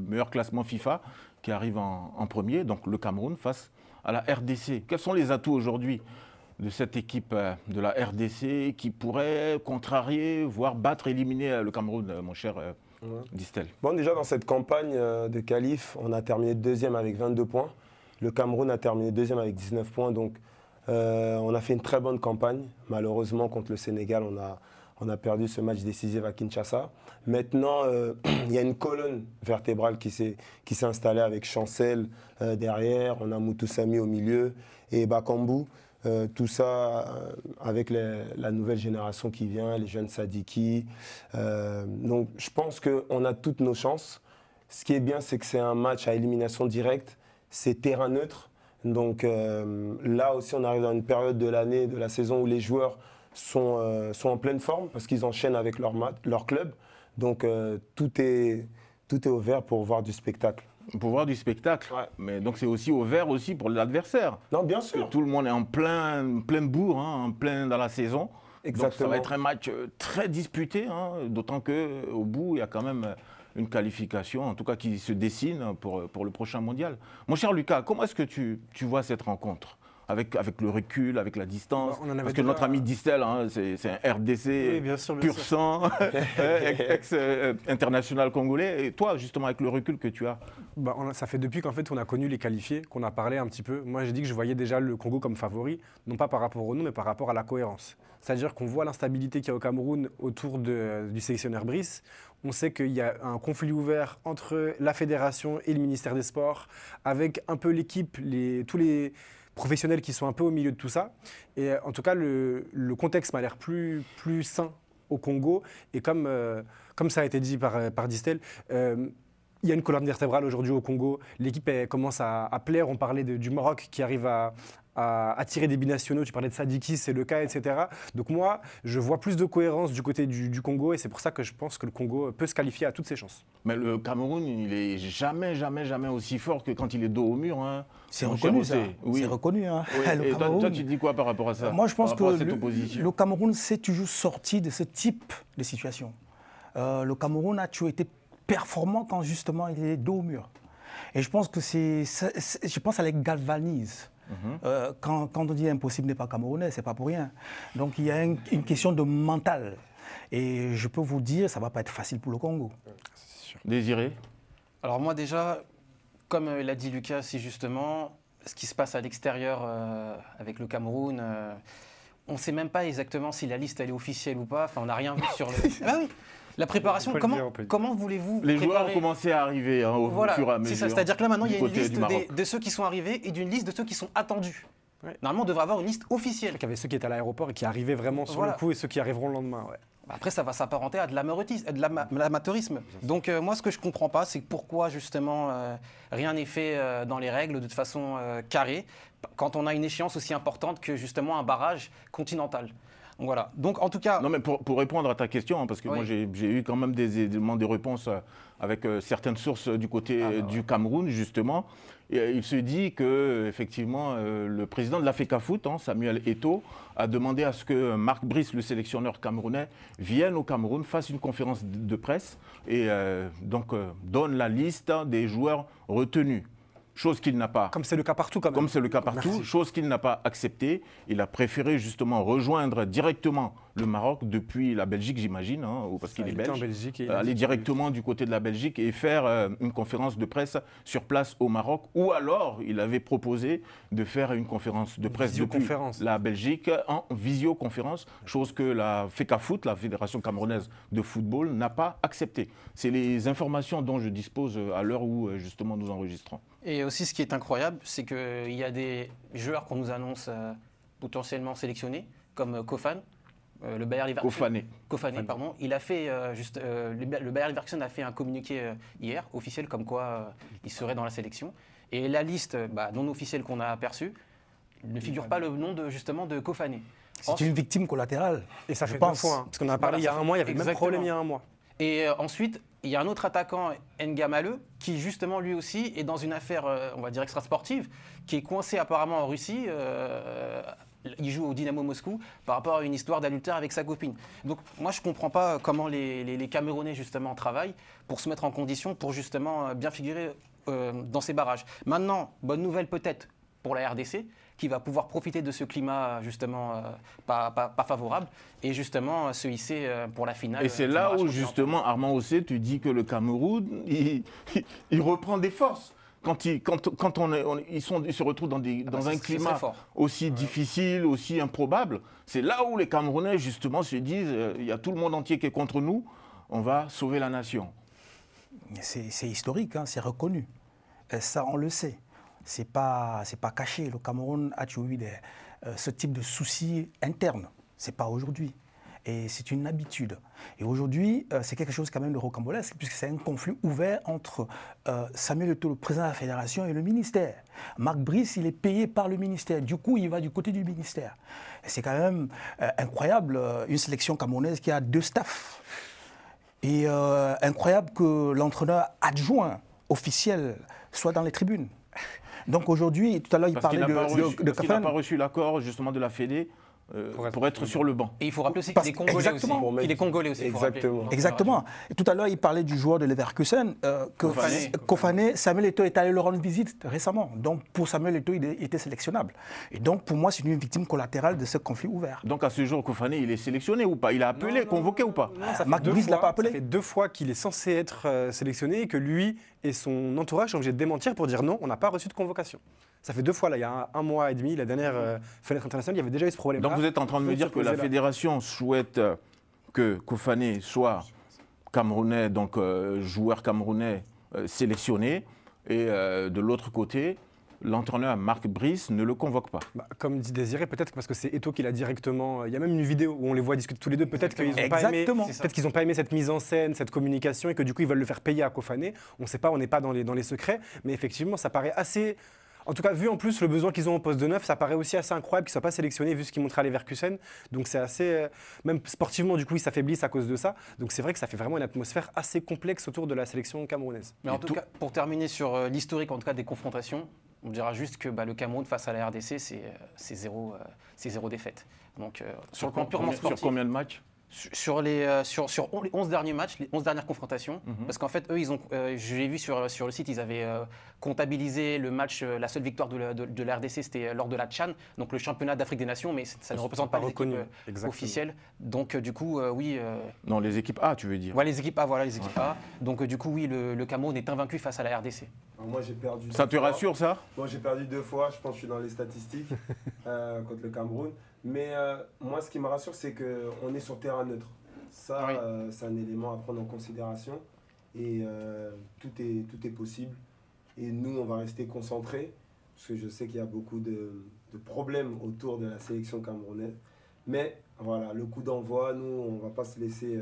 meilleur classement FIFA, qui arrive en premier. Donc le Cameroun face à la RDC. Quels sont les atouts aujourd'hui de cette équipe de la RDC qui pourrait contrarier, voire battre, éliminer le Cameroun, mon cher Distel? Bon, déjà dans cette campagne de qualif, on a terminé deuxième avec 22 points. Le Cameroun a terminé deuxième avec 19 points. Donc on a fait une très bonne campagne. Malheureusement, contre le Sénégal, on a perdu ce match décisif à Kinshasa. Maintenant, il y a une colonne vertébrale qui s'est installée avec Chancel derrière. On a Moutoussamy au milieu et Bakambu. Tout ça avec la nouvelle génération qui vient, les jeunes Sadiki. Donc je pense qu'on a toutes nos chances. Ce qui est bien, c'est que c'est un match à élimination directe. C'est terrain neutre. Donc là aussi, on arrive dans une période de l'année, de la saison où les joueurs sont en pleine forme parce qu'ils enchaînent avec leur club. Donc tout est ouvert pour voir du spectacle. Pour voir du spectacle, Ouais. mais donc c'est aussi ouvert aussi pour l'adversaire. Non, bien Que sûr. tout le monde est en pleine bourre, hein, en plein dans la saison. Donc ça Exactement. va être un match très disputé, hein, d'autant qu'au bout, il y a quand même une qualification, en tout cas qui se dessine pour le prochain mondial. Mon cher Lucas, comment est-ce que tu vois cette rencontre avec le recul, avec la distance? On en avait Parce que déjà- notre ami Distel, hein, c'est un RDC Oui, bien sûr, bien pur sûr. sang, ex-international congolais. Et toi, justement, avec le recul que tu as, Bah, ça fait depuis qu'en fait on a connu les qualifiés, qu'on a parlé un petit peu. Moi j'ai dit que je voyais déjà le Congo comme favori, non pas par rapport au nom, mais par rapport à la cohérence. C'est-à-dire qu'on voit l'instabilité qu'il y a au Cameroun autour du sélectionneur Brice. On sait qu'il y a un conflit ouvert entre la fédération et le ministère des Sports, avec un peu l'équipe, tous les professionnels qui sont un peu au milieu de tout ça. Et en tout cas, le contexte m'a l'air plus sain au Congo. Et comme ça a été dit par Distel, il y a une colonne vertébrale aujourd'hui au Congo. L'équipe elle commence à plaire. On parlait du Maroc qui arrive à attirer des binationaux. Tu parlais de Sadiki, c'est le cas, etc. Donc moi, je vois plus de cohérence du côté du Congo et c'est pour ça que je pense que le Congo peut se qualifier à toutes ses chances. mais le Cameroun, il est jamais aussi fort que quand il est dos au mur. Hein. C'est Mon cher reconnu, ça. Ossé. Oui. C'est reconnu. Hein. Oui. Le Et toi, Cameroun. tu dis quoi par rapport à ça? Moi, je pense Par que rapport à cette opposition le Cameroun s'est toujours sorti de ce type de situation. Le Cameroun a toujours été performant quand justement il est dos au mur. Et je pense que je pense que ça les galvanise. Quand on dit impossible n'est pas camerounais, c'est pas pour rien. Donc il y a une question de mental. Et je peux vous dire, ça va pas être facile pour le Congo. Désiré? Alors moi déjà, comme l'a dit Lucas si justement, ce qui se passe à l'extérieur avec le Cameroun, on ne sait même pas exactement si la liste elle est officielle ou pas. Enfin, on n'a rien vu sur le... Ah oui, la préparation, On peut le dire, on peut le dire. comment voulez-vous Les joueurs ont préparer... commencé à arriver hein, au Voilà, fur et à c'est mesure. ça. C'est-à-dire que là maintenant il y a du une côté liste du Maroc. de ceux qui sont arrivés et d'une liste de ceux qui sont attendus. Ouais. Normalement, on devrait avoir une liste officielle. Il y avait ceux qui étaient à l'aéroport et qui arrivaient vraiment sur Voilà. le coup et ceux qui arriveront le lendemain. Ouais. Après, ça va s'apparenter à de l'amateurisme. Donc, moi, ce que je ne comprends pas, c'est pourquoi, justement, rien n'est fait dans les règles de façon carrée, quand on a une échéance aussi importante que, justement, un barrage continental. Donc, voilà. Donc, en tout cas... Non, mais pour répondre à ta question, hein, parce que Oui. moi j'ai eu quand même des éléments, des réponses avec certaines sources du côté du Cameroun, justement. Et, il se dit que effectivement le président de la FECAFOOT, hein, Samuel Eto'o, a demandé à ce que Marc Brice, le sélectionneur camerounais, vienne au Cameroun, fasse une conférence de presse et donc donne la liste des joueurs retenus. Chose qu'il n'a pas. Comme c'est le cas partout quand même. Comme c'est le cas partout, Merci. chose qu'il n'a pas acceptée. Il a préféré justement rejoindre directement le Maroc depuis la Belgique, j'imagine, hein, ou parce qu'il est Il était en belge. Belgique et il a Aller dit- directement du côté de la Belgique et faire une conférence de presse sur place au Maroc. Ou alors, il avait proposé de faire une conférence de presse depuis visioconférence. la Belgique en visioconférence, chose que la FECAFOOT, la Fédération camerounaise de football, n'a pas acceptée. C'est les informations dont je dispose à l'heure où justement nous enregistrons. Et aussi, ce qui est incroyable, c'est qu'il y a des joueurs qu'on nous annonce potentiellement sélectionnés, comme Kofan, le Bayer Leverkusen. Kofané, pardon. Il a fait, le Bayer Leverkusen a fait un communiqué hier, officiel, comme quoi il serait dans la sélection. Et la liste non officielle qu'on a aperçue ne figure pas le nom justement de Kofané. C'est une victime collatérale. Et ça je fait pense. 2 fois. Hein, parce qu'on en a parlé il y a un mois, il y avait le même Exactement. problème il y a un mois. Et ensuite, il y a un autre attaquant, N'Gamale, qui justement lui aussi est dans une affaire, on va dire extra-sportive, qui est coincé apparemment en Russie. Il joue au Dynamo Moscou par rapport à une histoire d'adultère avec sa copine. Donc moi, je ne comprends pas comment les Camerounais justement travaillent pour se mettre en condition pour justement bien figurer dans ces barrages. Maintenant, bonne nouvelle peut-être pour la RDC, qui va pouvoir profiter de ce climat justement pas favorable et justement se hisser pour la finale. Et c'est là où justement, Armand Ossé, tu dis que le Cameroun, il reprend des forces. Quand ils se retrouvent dans un climat aussi difficile, aussi improbable, c'est là où les Camerounais justement se disent il y a tout le monde entier qui est contre nous, on va sauver la nation. C'est historique, hein, c'est reconnu. Et ça, on le sait. C'est pas caché. Le Cameroun a toujours eu ce type de soucis internes. C'est pas aujourd'hui. Et c'est une habitude. Et aujourd'hui, c'est quelque chose quand même de rocambolesque, puisque c'est un conflit ouvert entre Samuel Eto'o, le président de la fédération, et le ministère. Marc Brice, il est payé par le ministère. Du coup, il va du côté du ministère. C'est quand même incroyable, une sélection camerounaise qui a 2 staffs. Et incroyable que l'entraîneur adjoint officiel soit dans les tribunes. Donc aujourd'hui, tout à l'heure, il parlait de qu'il n'a pas reçu l'accord justement de la Fédé pour être sur le banc. Et il faut rappeler aussi qu'il est congolais aussi. Il est congolais aussi. Exactement. Exactement. Et tout à l'heure, il parlait du joueur de Leverkusen, Kofané. Samuel Eto'o est allé le rendre visite récemment. Donc pour Samuel Eto'o, il était sélectionnable. Et donc pour moi, c'est une victime collatérale de ce conflit ouvert. Donc à ce jour, Kofané, il est sélectionné ou pas? Il a appelé, convoqué ou pas? Marc Brice ne l'a pas appelé. Ça fait 2 fois qu'il est censé être sélectionné et que lui et son entourage sont obligés de démentir pour dire non, on n'a pas reçu de convocation. Ça fait 2 fois, là, il y a 1 mois et demi, la dernière fenêtre internationale, il y avait déjà eu ce problème. Donc vous êtes en train de me dire que la fédération souhaite que Kofané soit camerounais, donc joueur camerounais sélectionné, et de l'autre côté, l'entraîneur Marc Brice ne le convoque pas. Comme dit Désiré, peut-être parce que c'est Eto'o qui l'a directement... Il y a même une vidéo où on les voit discuter tous les deux. Peut-être qu'ils n'ont pas aimé cette mise en scène, cette communication, et que du coup ils veulent le faire payer à Kofané. On ne sait pas, on n'est pas dans les secrets, mais effectivement ça paraît assez... En tout cas, vu en plus le besoin qu'ils ont au poste de 9, ça paraît aussi assez incroyable qu'ils ne soient pas sélectionnés vu ce qu'ils montraient à Leverkusen. Donc c'est assez... même sportivement, du coup, ils s'affaiblissent à cause de ça. Donc c'est vrai que ça fait vraiment une atmosphère assez complexe autour de la sélection camerounaise. Mais en tout cas, pour terminer sur l'historique en tout cas des confrontations, on dira juste que le Cameroun face à la RDC, c'est zéro défaite. Donc sur le plan purement sportif... Sur combien de matchs? Sur les 11 derniers matchs, les 11 dernières confrontations, parce qu'en fait, eux, je l'ai vu sur le site, ils avaient comptabilisé le match, la seule victoire de la RDC, c'était lors de la CHAN, donc le championnat d'Afrique des Nations, mais ça ne représente pas les équipes officielles. Donc du coup, oui... Non, les équipes A, tu veux dire? Ouais, les équipes A, voilà, les équipes A. Donc du coup, oui, le Cameroun est invaincu face à la RDC. Alors, moi, j'ai perdu. Ça te rassure, ça? Moi, j'ai perdu 2 fois, je pense que je suis dans les statistiques contre le Cameroun. Mais moi, ce qui me rassure, c'est qu'on est sur terrain neutre. Ça, oui. C'est un élément à prendre en considération. Et tout est possible. Et nous, on va rester concentrés, parce que je sais qu'il y a beaucoup de problèmes autour de la sélection camerounaise. Mais voilà, le coup d'envoi, nous, on ne va pas se laisser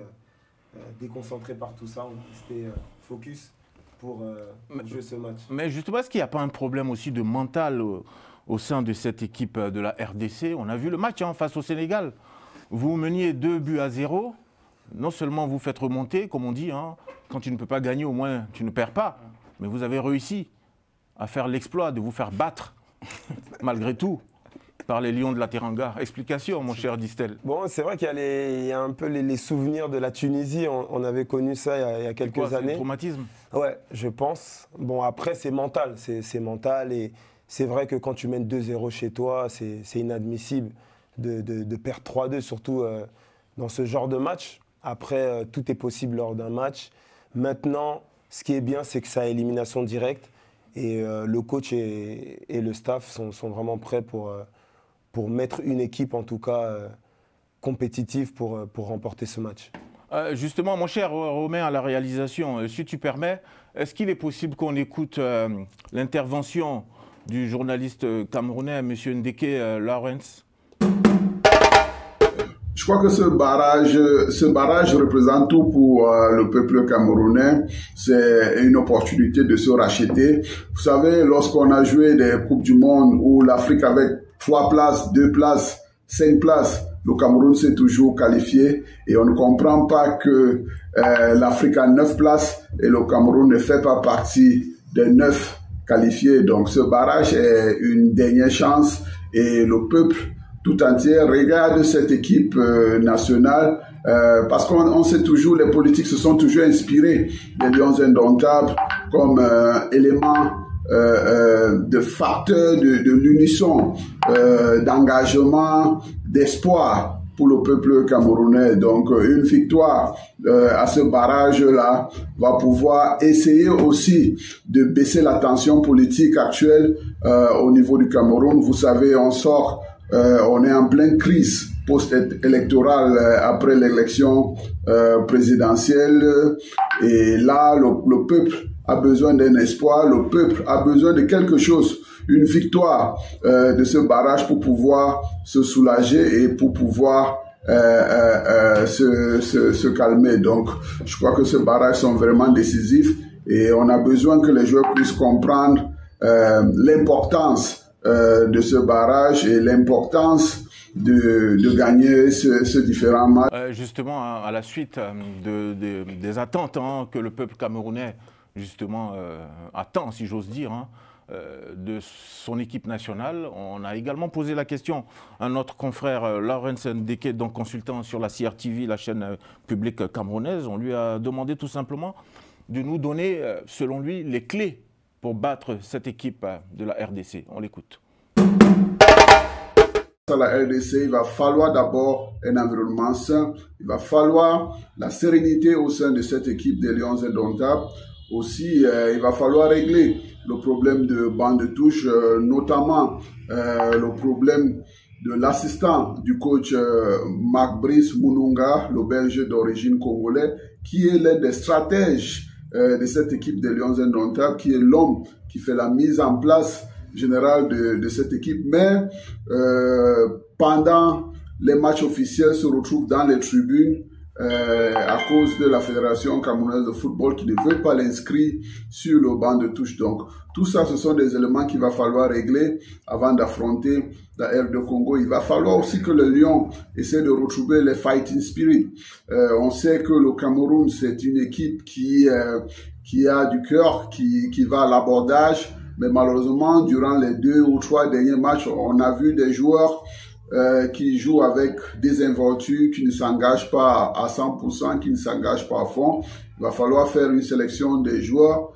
déconcentrer par tout ça. On va rester focus pour jouer ce match. Mais justement, est-ce qu'il n'y a pas un problème aussi de mental au sein de cette équipe de la RDC? On a vu le match face au Sénégal. Vous meniez 2-0. Non seulement vous faites remonter, comme on dit, quand tu ne peux pas gagner, au moins tu ne perds pas. Mais vous avez réussi à faire l'exploit de vous faire battre, malgré tout, par les Lions de la Teranga. Explication, mon cher Distel. Bon, c'est vrai qu'il y a un peu les souvenirs de la Tunisie. On avait connu ça il y a quelques années. C'est le traumatisme? Ouais, je pense. Bon, après, c'est mental. C'est mental. Et c'est vrai que quand tu mènes 2-0 chez toi, c'est inadmissible de perdre 3-2, surtout dans ce genre de match. Après, tout est possible lors d'un match. Maintenant, ce qui est bien, c'est que ça a élimination directe. Et le coach et le staff sont vraiment prêts pour mettre une équipe, en tout cas, compétitive pour remporter ce match. Justement, mon cher Romain, à la réalisation, si tu permets, est-ce qu'il est possible qu'on écoute l'intervention du journaliste camerounais, M. Ndeke Lawrence? Je crois que ce barrage représente tout pour le peuple camerounais. C'est une opportunité de se racheter. Vous savez, lorsqu'on a joué des Coupes du Monde où l'Afrique avait 3 places, 2 places, 5 places, le Cameroun s'est toujours qualifié et on ne comprend pas que l'Afrique a 9 places et le Cameroun ne fait pas partie des 9 qualifiés. Donc ce barrage est une dernière chance et le peuple tout entier regarde cette équipe nationale parce qu'on sait toujours, les politiques se sont toujours inspirés des Lions indomptables comme élément de facteur de l'unisson, d'engagement, d'espoir pour le peuple camerounais. Donc une victoire à ce barrage-là va pouvoir essayer aussi de baisser la tension politique actuelle au niveau du Cameroun. Vous savez, on est en pleine crise post-électorale après l'élection présidentielle. Et là, le peuple a besoin d'un espoir, le peuple a besoin de quelque chose, une victoire de ce barrage pour pouvoir se soulager et pour pouvoir se calmer. Donc, je crois que ces barrages sont vraiment décisifs et on a besoin que les joueurs puissent comprendre l'importance de ce barrage et l'importance de gagner ce différent match. Justement, à la suite des attentes que le peuple camerounais justement attend, si j'ose dire, de son équipe nationale, on a également posé la question à notre confrère Lawrence Ndeke, donc consultant sur la CRTV, la chaîne publique camerounaise. On lui a demandé tout simplement de nous donner, selon lui, les clés pour battre cette équipe de la RDC. On l'écoute. À la RDC, il va falloir d'abord un environnement sain, il va falloir la sérénité au sein de cette équipe des Lions indomptables. Aussi, il va falloir régler le problème de banc de touche, notamment le problème de l'assistant du coach Marc Brice Moununga, le Belge d'origine congolais, qui est l'un des stratèges de cette équipe des Lions indomptables, qui est l'homme qui fait la mise en place générale de cette équipe. Mais pendant les matchs officiels, se retrouve dans les tribunes à cause de la Fédération camerounaise de football qui ne veut pas l'inscrire sur le banc de touche. Donc, tout ça, ce sont des éléments qu'il va falloir régler avant d'affronter la R de Congo. Il va falloir aussi que le Lion essaie de retrouver les fighting spirit. On sait que le Cameroun, c'est une équipe qui a du cœur, qui va à l'abordage. Mais malheureusement, durant les 2 ou 3 derniers matchs, on a vu des joueurs qui jouent avec désinvolture, qui ne s'engagent pas à 100%, qui ne s'engagent pas à fond. Il va falloir faire une sélection des joueurs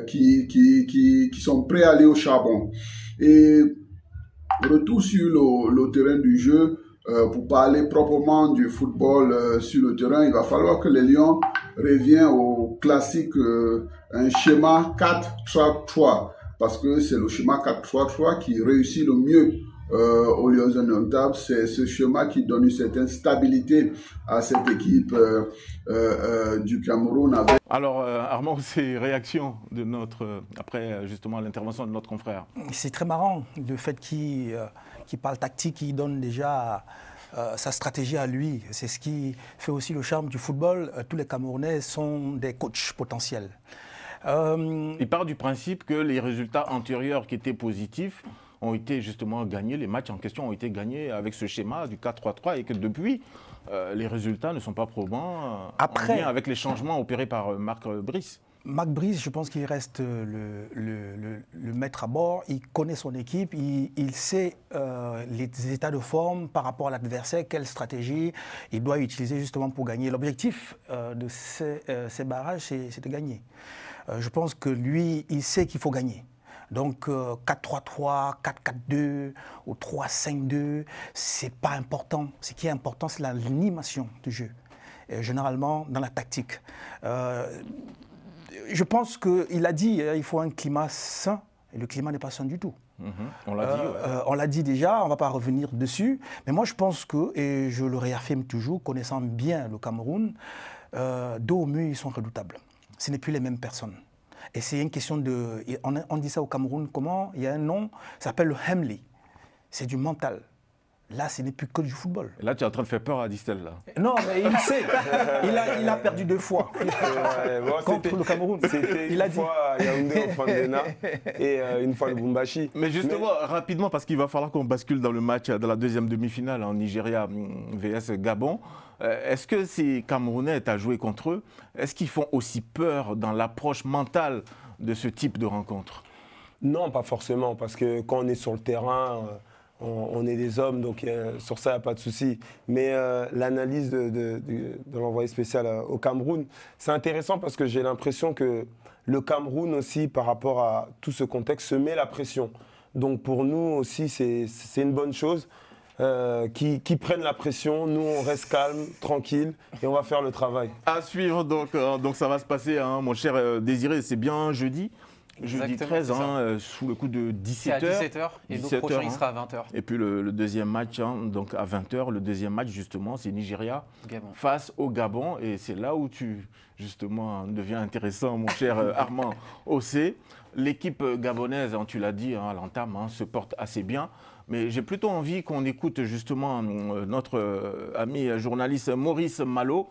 qui sont prêts à aller au charbon. Et retour sur le terrain du jeu, pour parler proprement du football sur le terrain, il va falloir que les Lions reviennent au classique, un schéma 4-3-3, parce que c'est le schéma 4-3-3 qui réussit le mieux aux Lions indomptables. C'est ce schéma qui donne une certaine stabilité à cette équipe du Cameroun. Alors Armand, ces réactions de après justement l'intervention de notre confrère? C'est très marrant le fait qu'il parle tactique, il donne déjà sa stratégie à lui. C'est ce qui fait aussi le charme du football. Tous les Camerounais sont des coachs potentiels. Il part du principe que les résultats antérieurs qui étaient positifs ont été justement gagnés, les matchs en question ont été gagnés avec ce schéma du 4-3-3 et que depuis, les résultats ne sont pas probants en lien avec les changements opérés par Marc Brice. Marc Brice, je pense qu'il reste le maître à bord, il connaît son équipe, il sait les états de forme par rapport à l'adversaire, quelle stratégie il doit utiliser justement pour gagner. L'objectif de ces barrages, c'est de gagner. Je pense que lui, il sait qu'il faut gagner. Donc 4-3-3, 4-4-2 ou 3-5-2, c'est pas important. Ce qui est important, c'est l'animation du jeu. Et généralement, dans la tactique. Je pense qu'il a dit qu'il faut un climat sain, et le climat n'est pas sain du tout. On l'a dit. Ouais. On l'a dit déjà, on ne va pas revenir dessus. Mais moi, je pense que, et je le réaffirme toujours, connaissant bien le Cameroun, dos au mur, ils sont redoutables. Ce n'est plus les mêmes personnes. Et c'est une question de... On dit ça au Cameroun, comment? Il y a un nom, ça s'appelle le Hemley. C'est du mental. Là, ce n'est plus que du football. Et là, tu es en train de faire peur à Distel, là. Non, mais il sait. Il a perdu 2 fois contre le Cameroun. C'était une fois à Yaoundé, au Fandena, et une fois le Lubumbashi. Mais justement, rapidement, parce qu'il va falloir qu'on bascule dans le match de la deuxième demi-finale en Nigeria vs Gabon. Est-ce que ces Camerounais, tu as joué contre eux, est-ce qu'ils font aussi peur dans l'approche mentale de ce type de rencontre? Non, pas forcément, parce que quand on est sur le terrain... on est des hommes, donc sur ça, il n'y a pas de souci. Mais l'analyse de l'envoyé spécial au Cameroun, c'est intéressant parce que j'ai l'impression que le Cameroun aussi, par rapport à tout ce contexte, se met la pression. Donc pour nous aussi, c'est une bonne chose. Qui prennent la pression, nous on reste calme, tranquille et on va faire le travail. À suivre, donc ça va se passer, hein, mon cher Désiré, c'est bien jeudi. Jeudi 13, hein, sous le coup de 17h. C'est à 17h et le prochain il sera à 20h. Et puis le deuxième match, hein, donc à 20h, le deuxième match justement, c'est Nigeria face au Gabon. Et c'est là où tu, justement, deviens intéressant, mon cher Armand Ossé. L'équipe gabonaise, hein, tu l'as dit, hein, à l'entame, hein, se porte assez bien. Mais j'ai plutôt envie qu'on écoute justement notre ami journaliste Maurice Malo,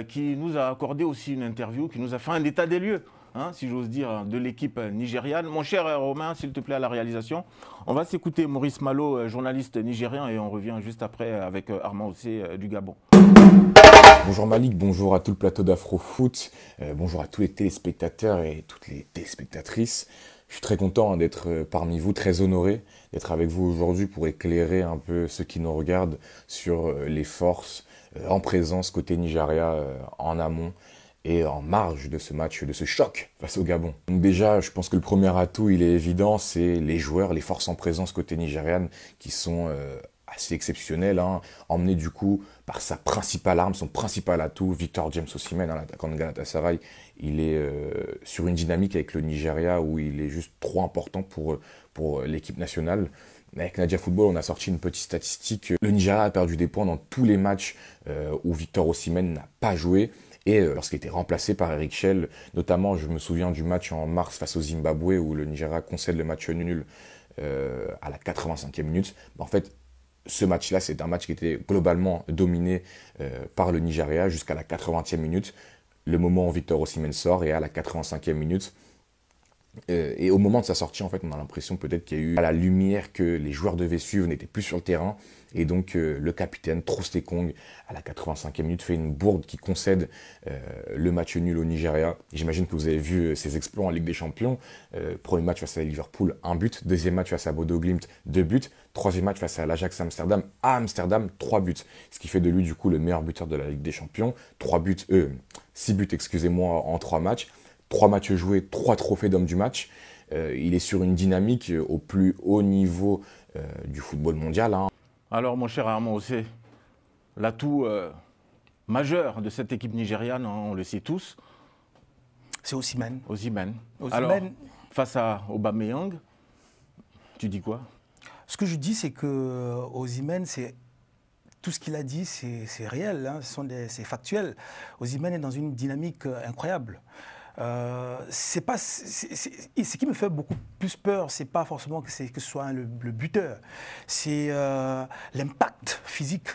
qui nous a accordé aussi une interview, qui nous a fait un état des lieux. Hein, si j'ose dire, de l'équipe nigériane. Mon cher Romain, s'il te plaît, à la réalisation, on va s'écouter Maurice Malo, journaliste nigérien, et on revient juste après avec Armand Ossé du Gabon. Bonjour Malik, bonjour à tout le plateau d'Afrofoot, bonjour à tous les téléspectateurs et toutes les téléspectatrices. Je suis très content d'être parmi vous, très honoré d'être avec vous aujourd'hui pour éclairer un peu ceux qui nous regardent sur les forces en présence côté Nigeria en amont et en marge de ce match, de ce choc face au Gabon. Donc déjà, je pense que le premier atout, il est évident, c'est les joueurs, les forces en présence côté nigériane qui sont assez exceptionnelles, hein, emmenés du coup par sa principale arme, son principal atout, Victor James Osimhen, hein, l'attaquant de Galatasaray. Il est sur une dynamique avec le Nigeria où il est juste trop important pour l'équipe nationale. Avec Nadia Football, on a sorti une petite statistique. Le Nigeria a perdu des points dans tous les matchs où Victor Osimhen n'a pas joué. Et lorsqu'il était remplacé par Eric Schell, notamment je me souviens du match en mars face au Zimbabwe où le Nigeria concède le match nul à la 85e minute. En fait, ce match-là, c'est un match qui était globalement dominé par le Nigeria jusqu'à la 80e minute, le moment où Victor Osimhen sort, et à la 85e minute. Et au moment de sa sortie, en fait, on a l'impression peut-être qu'il y a eu à la lumière que les joueurs devaient suivre n'étaient plus sur le terrain. Et donc, le capitaine, Trostekong, à la 85e minute, fait une bourde qui concède le match nul au Nigeria. J'imagine que vous avez vu ses exploits en Ligue des Champions. Premier match face à Liverpool, 1 but. Deuxième match face à Bodo Glimt, 2 buts. Troisième match face à l'Ajax Amsterdam, à Amsterdam, 3 buts. Ce qui fait de lui, du coup, le meilleur buteur de la Ligue des Champions. 6 buts, excusez-moi, en 3 matchs. 3 matchs joués, 3 trophées d'homme du match. Il est sur une dynamique au plus haut niveau du football mondial, hein. Alors, mon cher Armand Ossé, l'atout majeur de cette équipe nigériane, hein, on le sait tous. C'est Osimhen. Osimhen. Alors, face à Aubameyang, tu dis quoi? Ce que je dis, c'est que Osimhen, tout ce qu'il a dit, c'est réel, hein, c'est factuel. Osimhen est dans une dynamique incroyable. Ce qui me fait beaucoup plus peur, c'est pas forcément que ce soit le buteur, c'est l'impact physique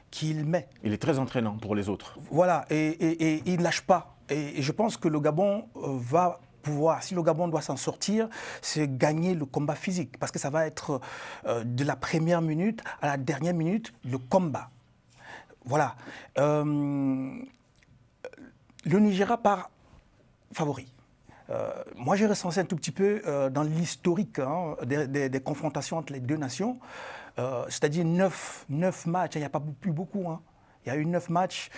qu'il met. Il est très entraînant pour les autres. Voilà, et il ne lâche pas. Et je pense que le Gabon va pouvoir, si le Gabon doit s'en sortir, c'est gagner le combat physique, parce que ça va être de la première minute à la dernière minute, le combat. Voilà. Le Nigeria part favori. Moi, j'ai recensé un tout petit peu dans l'historique, hein, des confrontations entre les deux nations, c'est-à-dire 9 matchs, il n'y a pas plus beaucoup. Hein. Il y a eu 9 matchs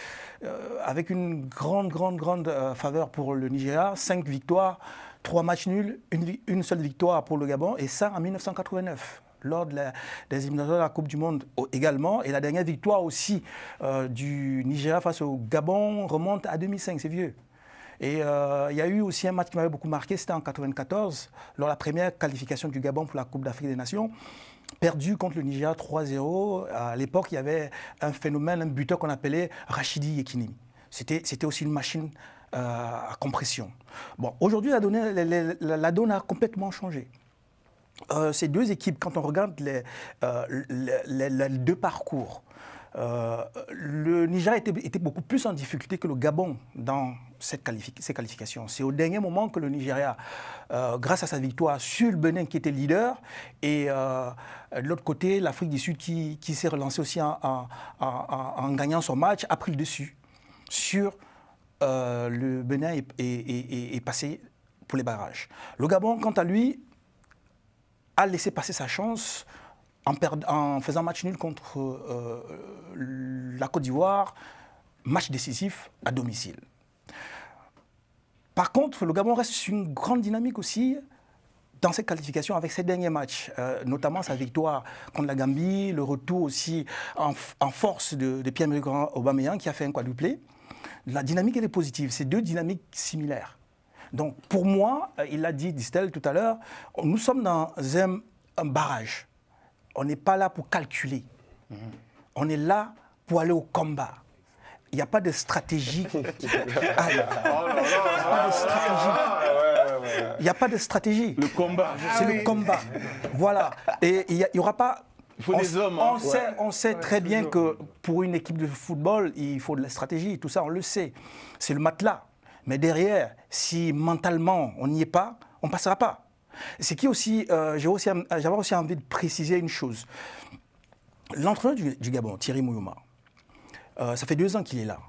avec une grande faveur pour le Nigeria, 5 victoires, 3 matchs nuls, une seule victoire pour le Gabon, et ça en 1989. Lors des éliminatoires de la Coupe du Monde également. Et la dernière victoire aussi du Nigeria face au Gabon remonte à 2005, c'est vieux. Et il y a eu aussi un match qui m'avait beaucoup marqué, c'était en 1994, lors de la première qualification du Gabon pour la Coupe d'Afrique des Nations, perdu contre le Nigeria 3-0. À l'époque, il y avait un phénomène, un buteur qu'on appelait Rachidi Yekini. C'était aussi une machine à compression. Bon, aujourd'hui, la donne a complètement changé. Ces deux équipes, quand on regarde les deux parcours, le Nigeria était beaucoup plus en difficulté que le Gabon dans ces qualifications. C'est au dernier moment que le Nigeria, grâce à sa victoire sur le Bénin qui était leader, et de l'autre côté, l'Afrique du Sud qui s'est relancée aussi en gagnant son match, a pris le dessus sur le Bénin et passé pour les barrages. Le Gabon, quant à lui, a laissé passer sa chance en faisant match nul contre la Côte d'Ivoire, match décisif à domicile. Par contre, le Gabon reste sur une grande dynamique aussi dans ses qualifications avec ses derniers matchs, notamment sa victoire contre la Gambie, le retour aussi en force de Pierre-Emerick Aubameyang qui a fait un quadruplé. La dynamique, elle est positive. C'est deux dynamiques similaires. Donc, pour moi, il l'a dit Distel tout à l'heure, nous sommes dans un barrage. On n'est pas là pour calculer. On est là pour aller au combat. Il n'y a pas de stratégie. Il n'y a pas de stratégie. Le combat. C'est le combat. Voilà. Et il n'y aura pas... Il faut des hommes. Hein. On sait très bien que pour une équipe de football, il faut de la stratégie. Tout ça, on le sait. C'est le matelas. Mais derrière, si mentalement, on n'y est pas, on ne passera pas. C'est qui aussi, j'avais aussi envie de préciser une chose. L'entraîneur du Gabon, Thierry Mouyouma, ça fait 2 ans qu'il est là.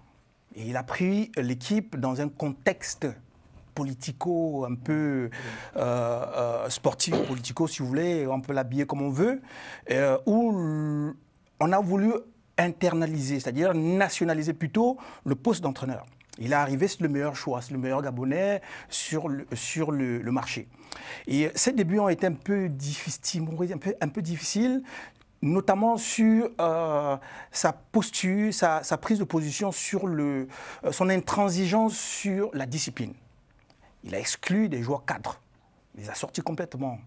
Et il a pris l'équipe dans un contexte politico, un peu sportif, politico, si vous voulez, on peut l'habiller comme on veut, où on a voulu internaliser, c'est-à-dire nationaliser plutôt le poste d'entraîneur. Il est arrivé, c'est le meilleur choix, c'est le meilleur Gabonais sur le marché. Et ces débuts ont été un peu difficiles, notamment sur sa posture, sa prise de position, sur son intransigeance sur la discipline. Il a exclu des joueurs cadres. Il les a sortis complètement.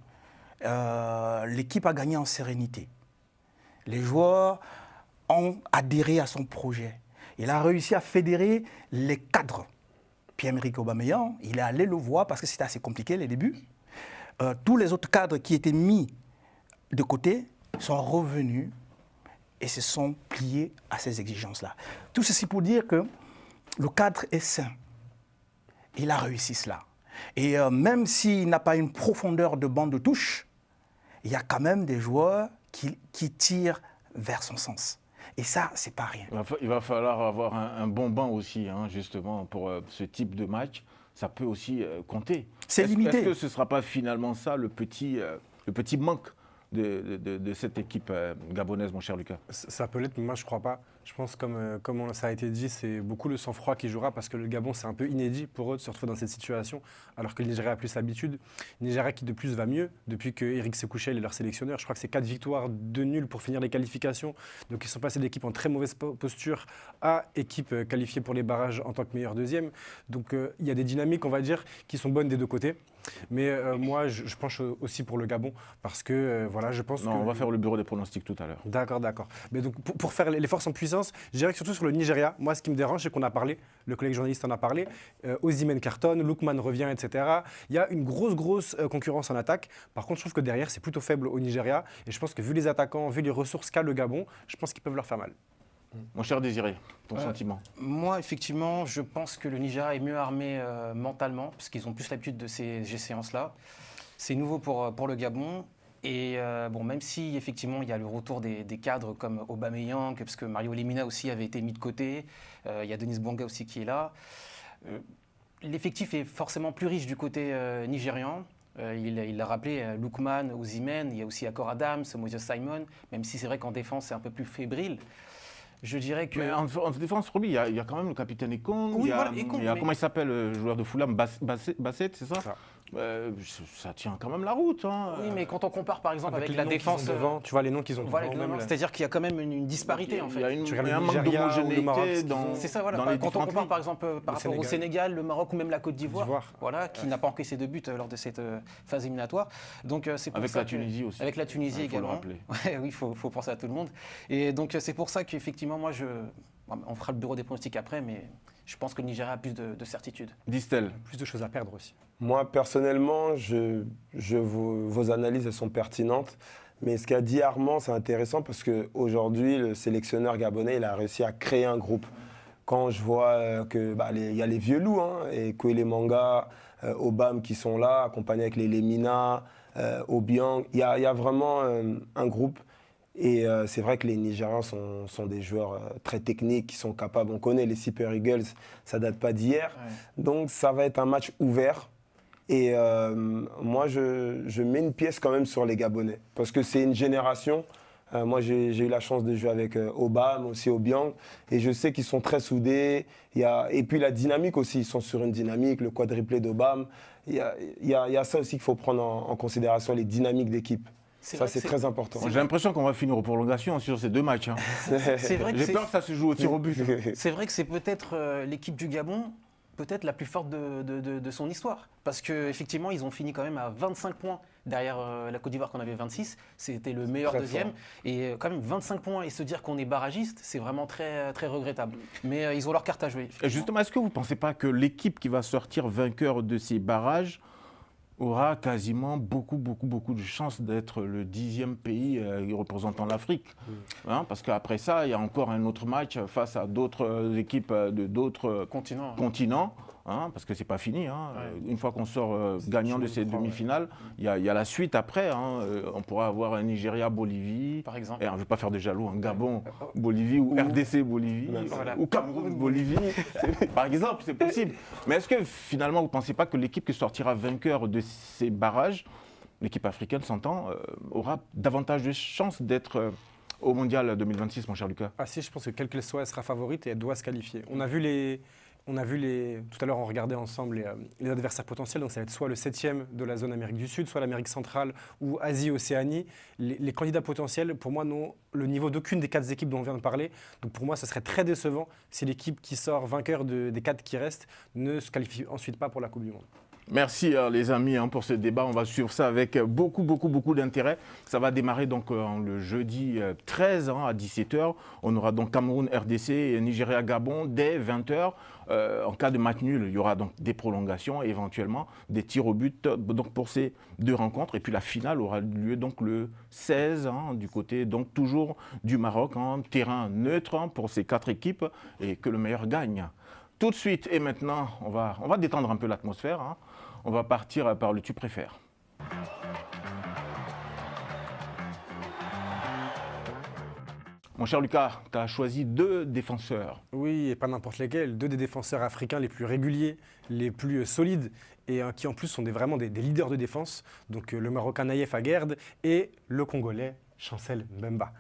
L'équipe a gagné en sérénité. Les joueurs ont adhéré à son projet. Il a réussi à fédérer les cadres. Pierre-Emerick Aubameyang, il est allé le voir parce que c'était assez compliqué les débuts. Tous les autres cadres qui étaient mis de côté sont revenus et se sont pliés à ces exigences-là. Tout ceci pour dire que le cadre est sain. Il a réussi cela. Et même s'il n'a pas une profondeur de banc de touche, il y a quand même des joueurs qui tirent vers son sens. Et ça, c'est pas rien. Il va falloir avoir un bon banc aussi, hein, justement, pour ce type de match. Ça peut aussi compter. C'est limité. Est-ce que ce ne sera pas finalement ça le petit manque de cette équipe gabonaise, mon cher Lucas? Ça peut l'être, mais moi je ne crois pas. Je pense, comme ça a été dit, c'est beaucoup le sang-froid qui jouera parce que le Gabon, c'est un peu inédit pour eux de se retrouver dans cette situation, alors que le Nigeria a plus l'habitude. Le Nigeria qui de plus va mieux depuis que Eric Sékou Chel est leur sélectionneur. Je crois que c'est 4 victoires, 2 nuls pour finir les qualifications. Donc ils sont passés d'équipe en très mauvaise posture à équipe qualifiée pour les barrages en tant que meilleur deuxième. Donc il y a des dynamiques, on va dire, qui sont bonnes des deux côtés. Mais moi, je penche aussi pour le Gabon parce que voilà, je pense que... On va faire le bureau des pronostics tout à l'heure. D'accord. Mais donc pour faire les forces en puissance, je dirais que surtout sur le Nigeria, moi ce qui me dérange, c'est qu'on a parlé, le collègue journaliste en a parlé, Osimhen cartonne, Lookman revient, etc. Il y a une grosse concurrence en attaque. Par contre, je trouve que derrière, c'est plutôt faible au Nigeria. Et je pense que vu les attaquants, vu les ressources qu'a le Gabon, je pense qu'ils peuvent leur faire mal. Mon cher Désiré, ton sentiment? Moi, effectivement, je pense que le Nigeria est mieux armé mentalement, parce qu'ils ont plus l'habitude de ces séances-là. C'est nouveau pour le Gabon. Et bon, même si effectivement il y a le retour des cadres comme Aubameyang, parce que Mario Lemina aussi avait été mis de côté, il y a Denis Bouanga aussi qui est là. L'effectif est forcément plus riche du côté nigérian. Il l'a rappelé, Lookman, Osimhen, il y a aussi Akor Adams, Moses Simon, même si c'est vrai qu'en défense c'est un peu plus fébrile. Je dirais que... Mais en défense, Roby, il y a quand même le capitaine Ekong, oui, il y a comment il s'appelle, le joueur de Fulham, Bassett, c'est ça? Ça tient quand même la route. Hein. Oui, mais quand on compare par exemple avec la défense devant, tu vois les noms qu'ils ont devant. C'est-à-dire qu'il y a quand même une disparité en fait. Il y a un manque d'homogénéité dans... C'est ça, voilà. Quand on compare par exemple par rapport au Sénégal, le Maroc ou même la Côte d'Ivoire, voilà, qui n'a pas encaissé de but lors de cette phase éliminatoire. Donc, c'est pour avec ça la Tunisie aussi. Avec la Tunisie également. Oui, il faut penser à tout le monde. Et donc c'est pour ça qu'effectivement, moi, on fera le bureau des pronostics après, mais je pense que le Nigeria a plus de certitude. Distel. Plus de choses à perdre aussi. Moi, personnellement, vos analyses, elles sont pertinentes. Mais ce qu'a dit Armand, c'est intéressant parce qu'aujourd'hui, le sélectionneur gabonais, il a réussi à créer un groupe. Quand je vois qu'il y a les vieux loups, hein, et Kwele Manga, Obam qui sont là, accompagnés avec les Lemina, Obiang, il y a vraiment un groupe. Et c'est vrai que les Nigérians sont des joueurs très techniques, qui sont capables. On connaît les Super Eagles, ça date pas d'hier. Ouais. Donc ça va être un match ouvert. Et moi, je mets une pièce quand même sur les Gabonais. Parce que c'est une génération Moi, j'ai eu la chance de jouer avec Obama, aussi Obiang, et je sais qu'ils sont très soudés. Et puis la dynamique aussi, ils sont sur une dynamique, le quadruplé d'Obama. Il y a ça aussi qu'il faut prendre en considération, les dynamiques d'équipe. Ça, c'est très important. J'ai l'impression qu'on va finir aux prolongations sur ces 2 matchs. Hein. J'ai peur que ça se joue au tir au but. C'est vrai que c'est peut-être l'équipe du Gabon, peut-être la plus forte de son histoire. Parce qu'effectivement, ils ont fini quand même à 25 points derrière la Côte d'Ivoire qu'on avait 26. C'était le meilleur Très deuxième. fort. Et quand même 25 points et se dire qu'on est barragiste, c'est vraiment très, très regrettable. Mais ils ont leur carte à jouer. Et justement, est-ce que vous ne pensez pas que l'équipe qui va sortir vainqueur de ces barrages aura quasiment beaucoup de chances d'être le 10e pays représentant l'Afrique. Hein, parce qu'après ça, il y a encore un autre match face à d'autres équipes de d'autres continents. Hein, parce que c'est pas fini. Hein. Ouais. Une fois qu'on sort gagnant de ces demi-finales, il y a la suite après. Hein. On pourra avoir un Nigeria-Bolivie, par exemple. Et je ne vais pas faire de jaloux, un Gabon-Bolivie ou RDC-Bolivie ou Cameroun-Bolivie. Par exemple, c'est possible. Mais est-ce que finalement, vous ne pensez pas que l'équipe qui sortira vainqueur de ces barrages, l'équipe africaine s'entend, aura davantage de chances d'être au Mondial 2026, mon cher Lucas? Ah si, je pense que quelle qu'elle soit, elle sera favorite et elle doit se qualifier. On a vu tout à l'heure, on regardait ensemble les adversaires potentiels, donc ça va être soit le 7e de la zone Amérique du Sud, soit l'Amérique centrale ou Asie-Océanie. Les candidats potentiels, pour moi, n'ont le niveau d'aucune des 4 équipes dont on vient de parler. Donc pour moi, ça serait très décevant si l'équipe qui sort vainqueur des 4 qui restent ne se qualifie ensuite pas pour la Coupe du Monde. Merci les amis pour ce débat. On va suivre ça avec beaucoup d'intérêt. Ça va démarrer donc le jeudi 13 à 17h. On aura donc Cameroun-RDC et Nigeria-Gabon dès 20h. En cas de match nul, il y aura donc des prolongations et éventuellement des tirs au but donc, pour ces 2 rencontres. Et puis la finale aura lieu donc le 16 du côté donc toujours du Maroc, terrain neutre pour ces 4 équipes et que le meilleur gagne. Tout de suite et maintenant, on va détendre un peu l'atmosphère. On va partir par le tu préfères. Mon cher Lucas, tu as choisi 2 défenseurs. Oui, et pas n'importe lesquels. 2 des défenseurs africains les plus réguliers, les plus solides et qui en plus sont vraiment des leaders de défense. Donc le Marocain Naïef Aguerd et le Congolais Chancel Mbemba.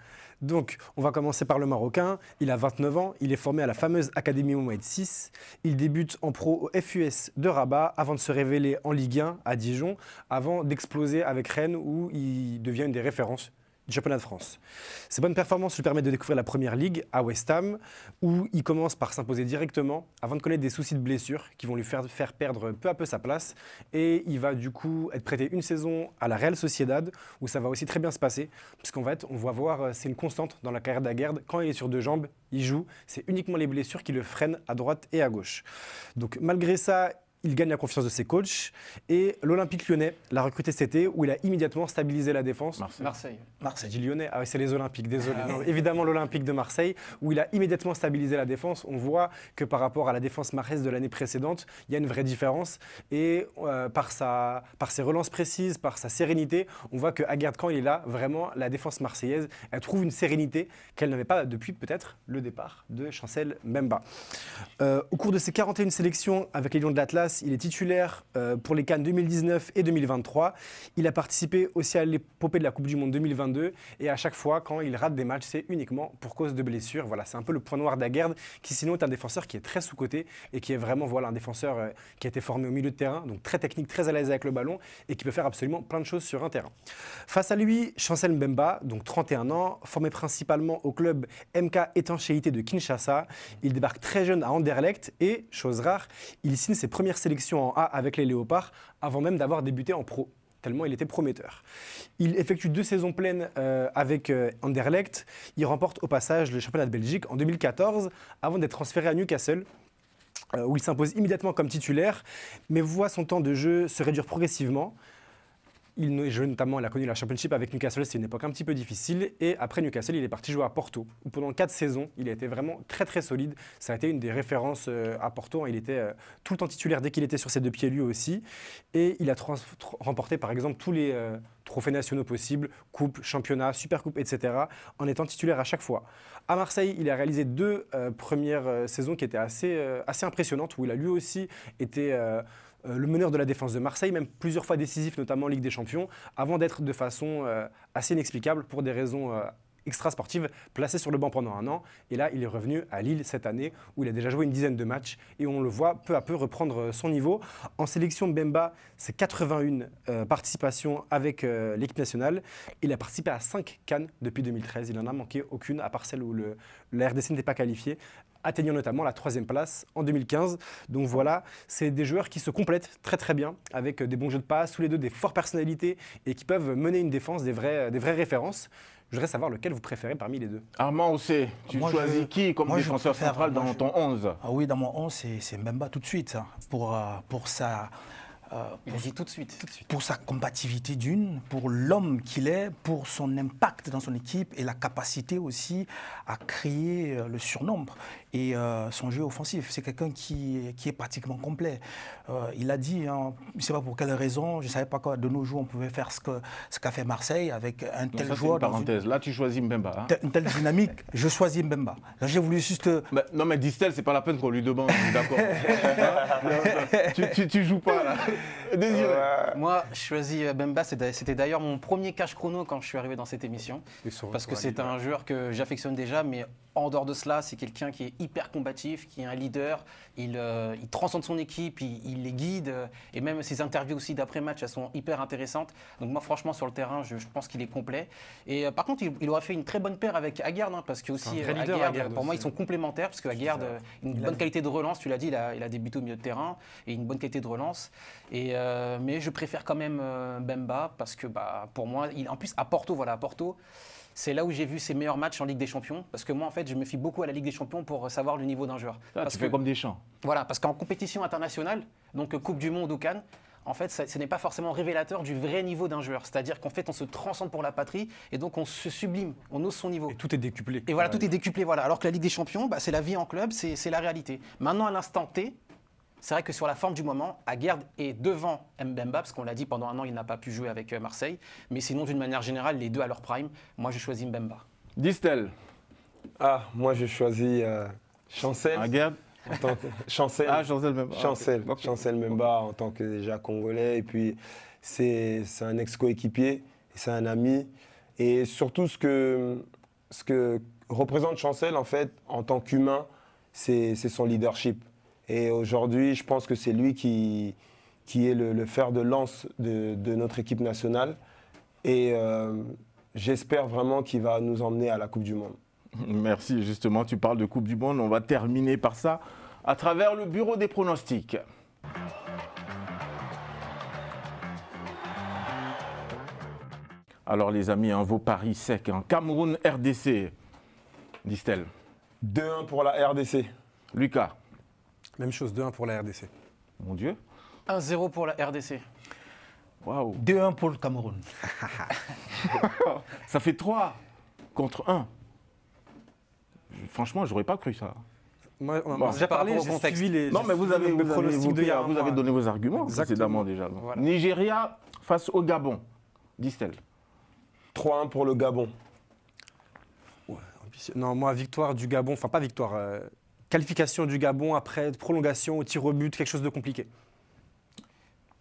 Donc, on va commencer par le Marocain. Il a 29 ans, il est formé à la fameuse Académie Mohamed VI. Il débute en pro au FUS de Rabat avant de se révéler en Ligue 1 à Dijon, avant d'exploser avec Rennes où il devient une des références du championnat de France. Ses bonnes performances lui permettent de découvrir la Première Ligue à West Ham, où il commence par s'imposer directement avant de connaître des soucis de blessure qui vont lui faire perdre peu à peu sa place. Et il va du coup être prêté une saison à la Real Sociedad, où ça va aussi très bien se passer, puisqu'en fait, on va voir, c'est une constante dans la carrière d'Aguerd. Quand il est sur 2 jambes, il joue. C'est uniquement les blessures qui le freinent à droite et à gauche. Donc malgré ça, il gagne la confiance de ses coachs et l'Olympique lyonnais l'a recruté cet été où il a immédiatement stabilisé la défense. Marseille. J'ai dit lyonnais, ah oui, c'est les Olympiques, désolé. Non, évidemment l'Olympique de Marseille où il a immédiatement stabilisé la défense. On voit que par rapport à la défense marseillaise de l'année précédente, il y a une vraie différence et par ses relances précises, par sa sérénité, on voit que Aguerd, quand il est là, vraiment la défense marseillaise, elle trouve une sérénité qu'elle n'avait pas depuis peut-être le départ de Chancel Mbemba. Au cours de ses 41 sélections avec les Lions de l'Atlas, il est titulaire pour les CAN 2019 et 2023. Il a participé aussi à l'épopée de la Coupe du Monde 2022 et à chaque fois, quand il rate des matchs, c'est uniquement pour cause de blessures. Voilà, c'est un peu le point noir d'Aguerd qui sinon est un défenseur qui est très sous-coté et qui est vraiment un défenseur qui a été formé au milieu de terrain, donc très technique, très à l'aise avec le ballon et qui peut faire absolument plein de choses sur un terrain. Face à lui, Chancel Mbemba, donc 31 ans, formé principalement au club MK Étanchéité de Kinshasa. Il débarque très jeune à Anderlecht et, chose rare, il signe ses premières sélection en A avec les Léopards avant même d'avoir débuté en pro, tellement il était prometteur. Il effectue 2 saisons pleines avec Anderlecht. Il remporte au passage le championnat de Belgique en 2014 avant d'être transféré à Newcastle où il s'impose immédiatement comme titulaire mais voit son temps de jeu se réduire progressivement. Il joue notamment, il a connu la Championship avec Newcastle, c'est une époque un petit peu difficile. Et après Newcastle, il est parti jouer à Porto, où pendant 4 saisons, il a été vraiment très très solide. Ça a été une des références à Porto. Il était tout le temps titulaire dès qu'il était sur ses 2 pieds lui aussi. Et il a remporté par exemple tous les trophées nationaux possibles, coupe, championnat, supercoupe, etc. en étant titulaire à chaque fois. À Marseille, il a réalisé 2 premières saisons qui étaient assez impressionnantes, où il a lui aussi été le meneur de la défense de Marseille, même plusieurs fois décisif, notamment en Ligue des Champions, avant d'être de façon assez inexplicable pour des raisons extra-sportive, placé sur le banc pendant un an. Et là, il est revenu à Lille cette année, où il a déjà joué une dizaine de matchs. Et on le voit peu à peu reprendre son niveau. En sélection, Mbemba, c'est 81 participations avec l'équipe nationale. Il a participé à 5 CAN depuis 2013. Il n'en a manqué aucune, à part celle où la RDC n'était pas qualifiée, atteignant notamment la 3e place en 2015. Donc voilà, c'est des joueurs qui se complètent très très bien, avec des bons jeux de passe, tous les deux des fortes personnalités et qui peuvent mener une défense des vraies références. Je voudrais savoir lequel vous préférez parmi les deux. Armand Ossé, tu choisis qui comme défenseur central dans ton 11? Ah oui, dans mon 11, c'est Mbemba tout de suite, ça, pour sa... Il a dit tout de suite. Pour sa combativité d'une, pour l'homme qu'il est, pour son impact dans son équipe et la capacité aussi à créer le surnombre et son jeu offensif. C'est quelqu'un qui est pratiquement complet. Il a dit, hein, je ne sais pas pour quelle raison, je ne savais pas que de nos jours on pouvait faire ce qu'a fait Marseille avec un tel joueur. Une parenthèse. Là, tu choisis Mbemba. Hein. Une telle dynamique, je choisis Mbemba. Là, j'ai voulu juste... non, mais Distel, c'est pas la peine qu'on lui demande, d'accord. tu joues pas là. Désiré. Moi, je choisis Mbemba. C'était d'ailleurs mon premier cash chrono quand je suis arrivé dans cette émission. Parce que c'est un joueur que j'affectionne déjà, mais en dehors de cela, c'est quelqu'un qui est hyper combatif, qui est un leader. Il transcende son équipe, il les guide. Et même ses interviews aussi d'après-match, elles sont hyper intéressantes. Donc moi, franchement, sur le terrain, je pense qu'il est complet. Et par contre, il aurait fait une très bonne paire avec Aguerd, hein, parce que aussi Aguerd, pour moi, ils sont complémentaires, parce que Aguerd, une bonne qualité de relance, tu l'as dit, il a débuté au milieu de terrain, et une bonne qualité de relance. Mais je préfère quand même Mbemba, parce que pour moi, en plus à Porto, c'est là où j'ai vu ses meilleurs matchs en Ligue des Champions. Parce que moi, en fait, je me fie beaucoup à la Ligue des Champions pour savoir le niveau d'un joueur. Tu fais comme Deschamps. Voilà, parce qu'en compétition internationale, donc Coupe du Monde ou Cannes, en fait, ce n'est pas forcément révélateur du vrai niveau d'un joueur. C'est-à-dire qu'en fait, on se transcende pour la patrie et donc on se sublime, on ose son niveau. Et tout est décuplé. Et voilà, tout est décuplé. Voilà. Alors que la Ligue des Champions, c'est la vie en club, c'est la réalité. Maintenant, à l'instant T, c'est vrai que sur la forme du moment, Aguerd est devant Mbemba, parce qu'on l'a dit, pendant un an, il n'a pas pu jouer avec Marseille. Mais sinon, d'une manière générale, les deux à leur prime, moi, je choisis Mbemba. Distel. Moi, je choisis Chancel. Aguerd. Chancel. Chancel Mbemba. Chancel Mbemba en tant que déjà Congolais. Et puis, c'est un ex-coéquipier, c'est un ami. Et surtout, ce que représente Chancel, en fait, en tant qu'humain, c'est son leadership. Et aujourd'hui, je pense que c'est lui qui est le fer de lance de notre équipe nationale. Et j'espère vraiment qu'il va nous emmener à la Coupe du Monde. Merci. Justement, tu parles de Coupe du Monde. On va terminer par ça à travers le bureau des pronostics. Alors les amis, vos paris secs. Cameroun, RDC. Distel. 2-1 pour la RDC. Lucas. Même chose, 2-1 pour la RDC. Mon Dieu. 1-0 pour la RDC. Waouh. 2-1 pour le Cameroun. Ça fait 3 contre 1. Franchement, j'aurais pas cru ça. Moi, on a déjà parlé, j'ai suivi les... Non, mais vous avez donné vos arguments précédemment déjà. Voilà. Nigeria face au Gabon. Distel. 3-1 pour le Gabon. Ouais, non, moi, victoire du Gabon, enfin pas victoire... Qualification du Gabon après prolongation au tir au but, quelque chose de compliqué.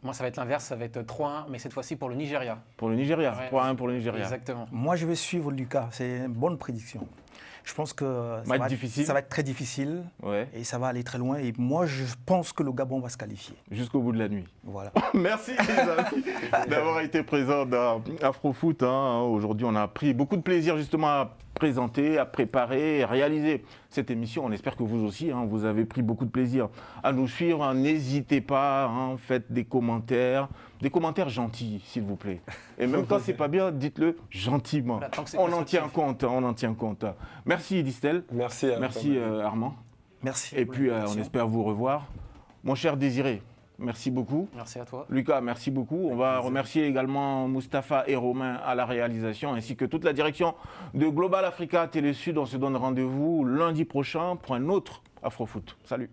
Moi, ça va être l'inverse, ça va être 3-1, mais cette fois-ci pour le Nigeria. Pour le Nigeria, ouais. 3-1 pour le Nigeria. Exactement. Moi, je vais suivre Lucas, c'est une bonne prédiction. Je pense que ça va être très difficile et ça va aller très loin. Et moi, je pense que le Gabon va se qualifier. Jusqu'au bout de la nuit. Voilà. Merci les amis d'avoir été présents dans Afrofoot. Aujourd'hui, on a pris beaucoup de plaisir justement à présenter, à préparer et réaliser cette émission. On espère que vous aussi, vous avez pris beaucoup de plaisir à nous suivre. N'hésitez pas, faites des commentaires gentils, s'il vous plaît. Et même quand c'est pas bien, dites-le gentiment. Voilà, on en tient compte. Merci Distel. Merci Armand. Merci. Et puis on espère vous revoir. Mon cher Désiré, merci beaucoup. Merci à toi. Lucas, merci beaucoup. On va remercier également Mustapha et Romain à la réalisation, ainsi que toute la direction de Global Africa Télé Sud. On se donne rendez-vous lundi prochain pour un autre Afrofoot. Salut.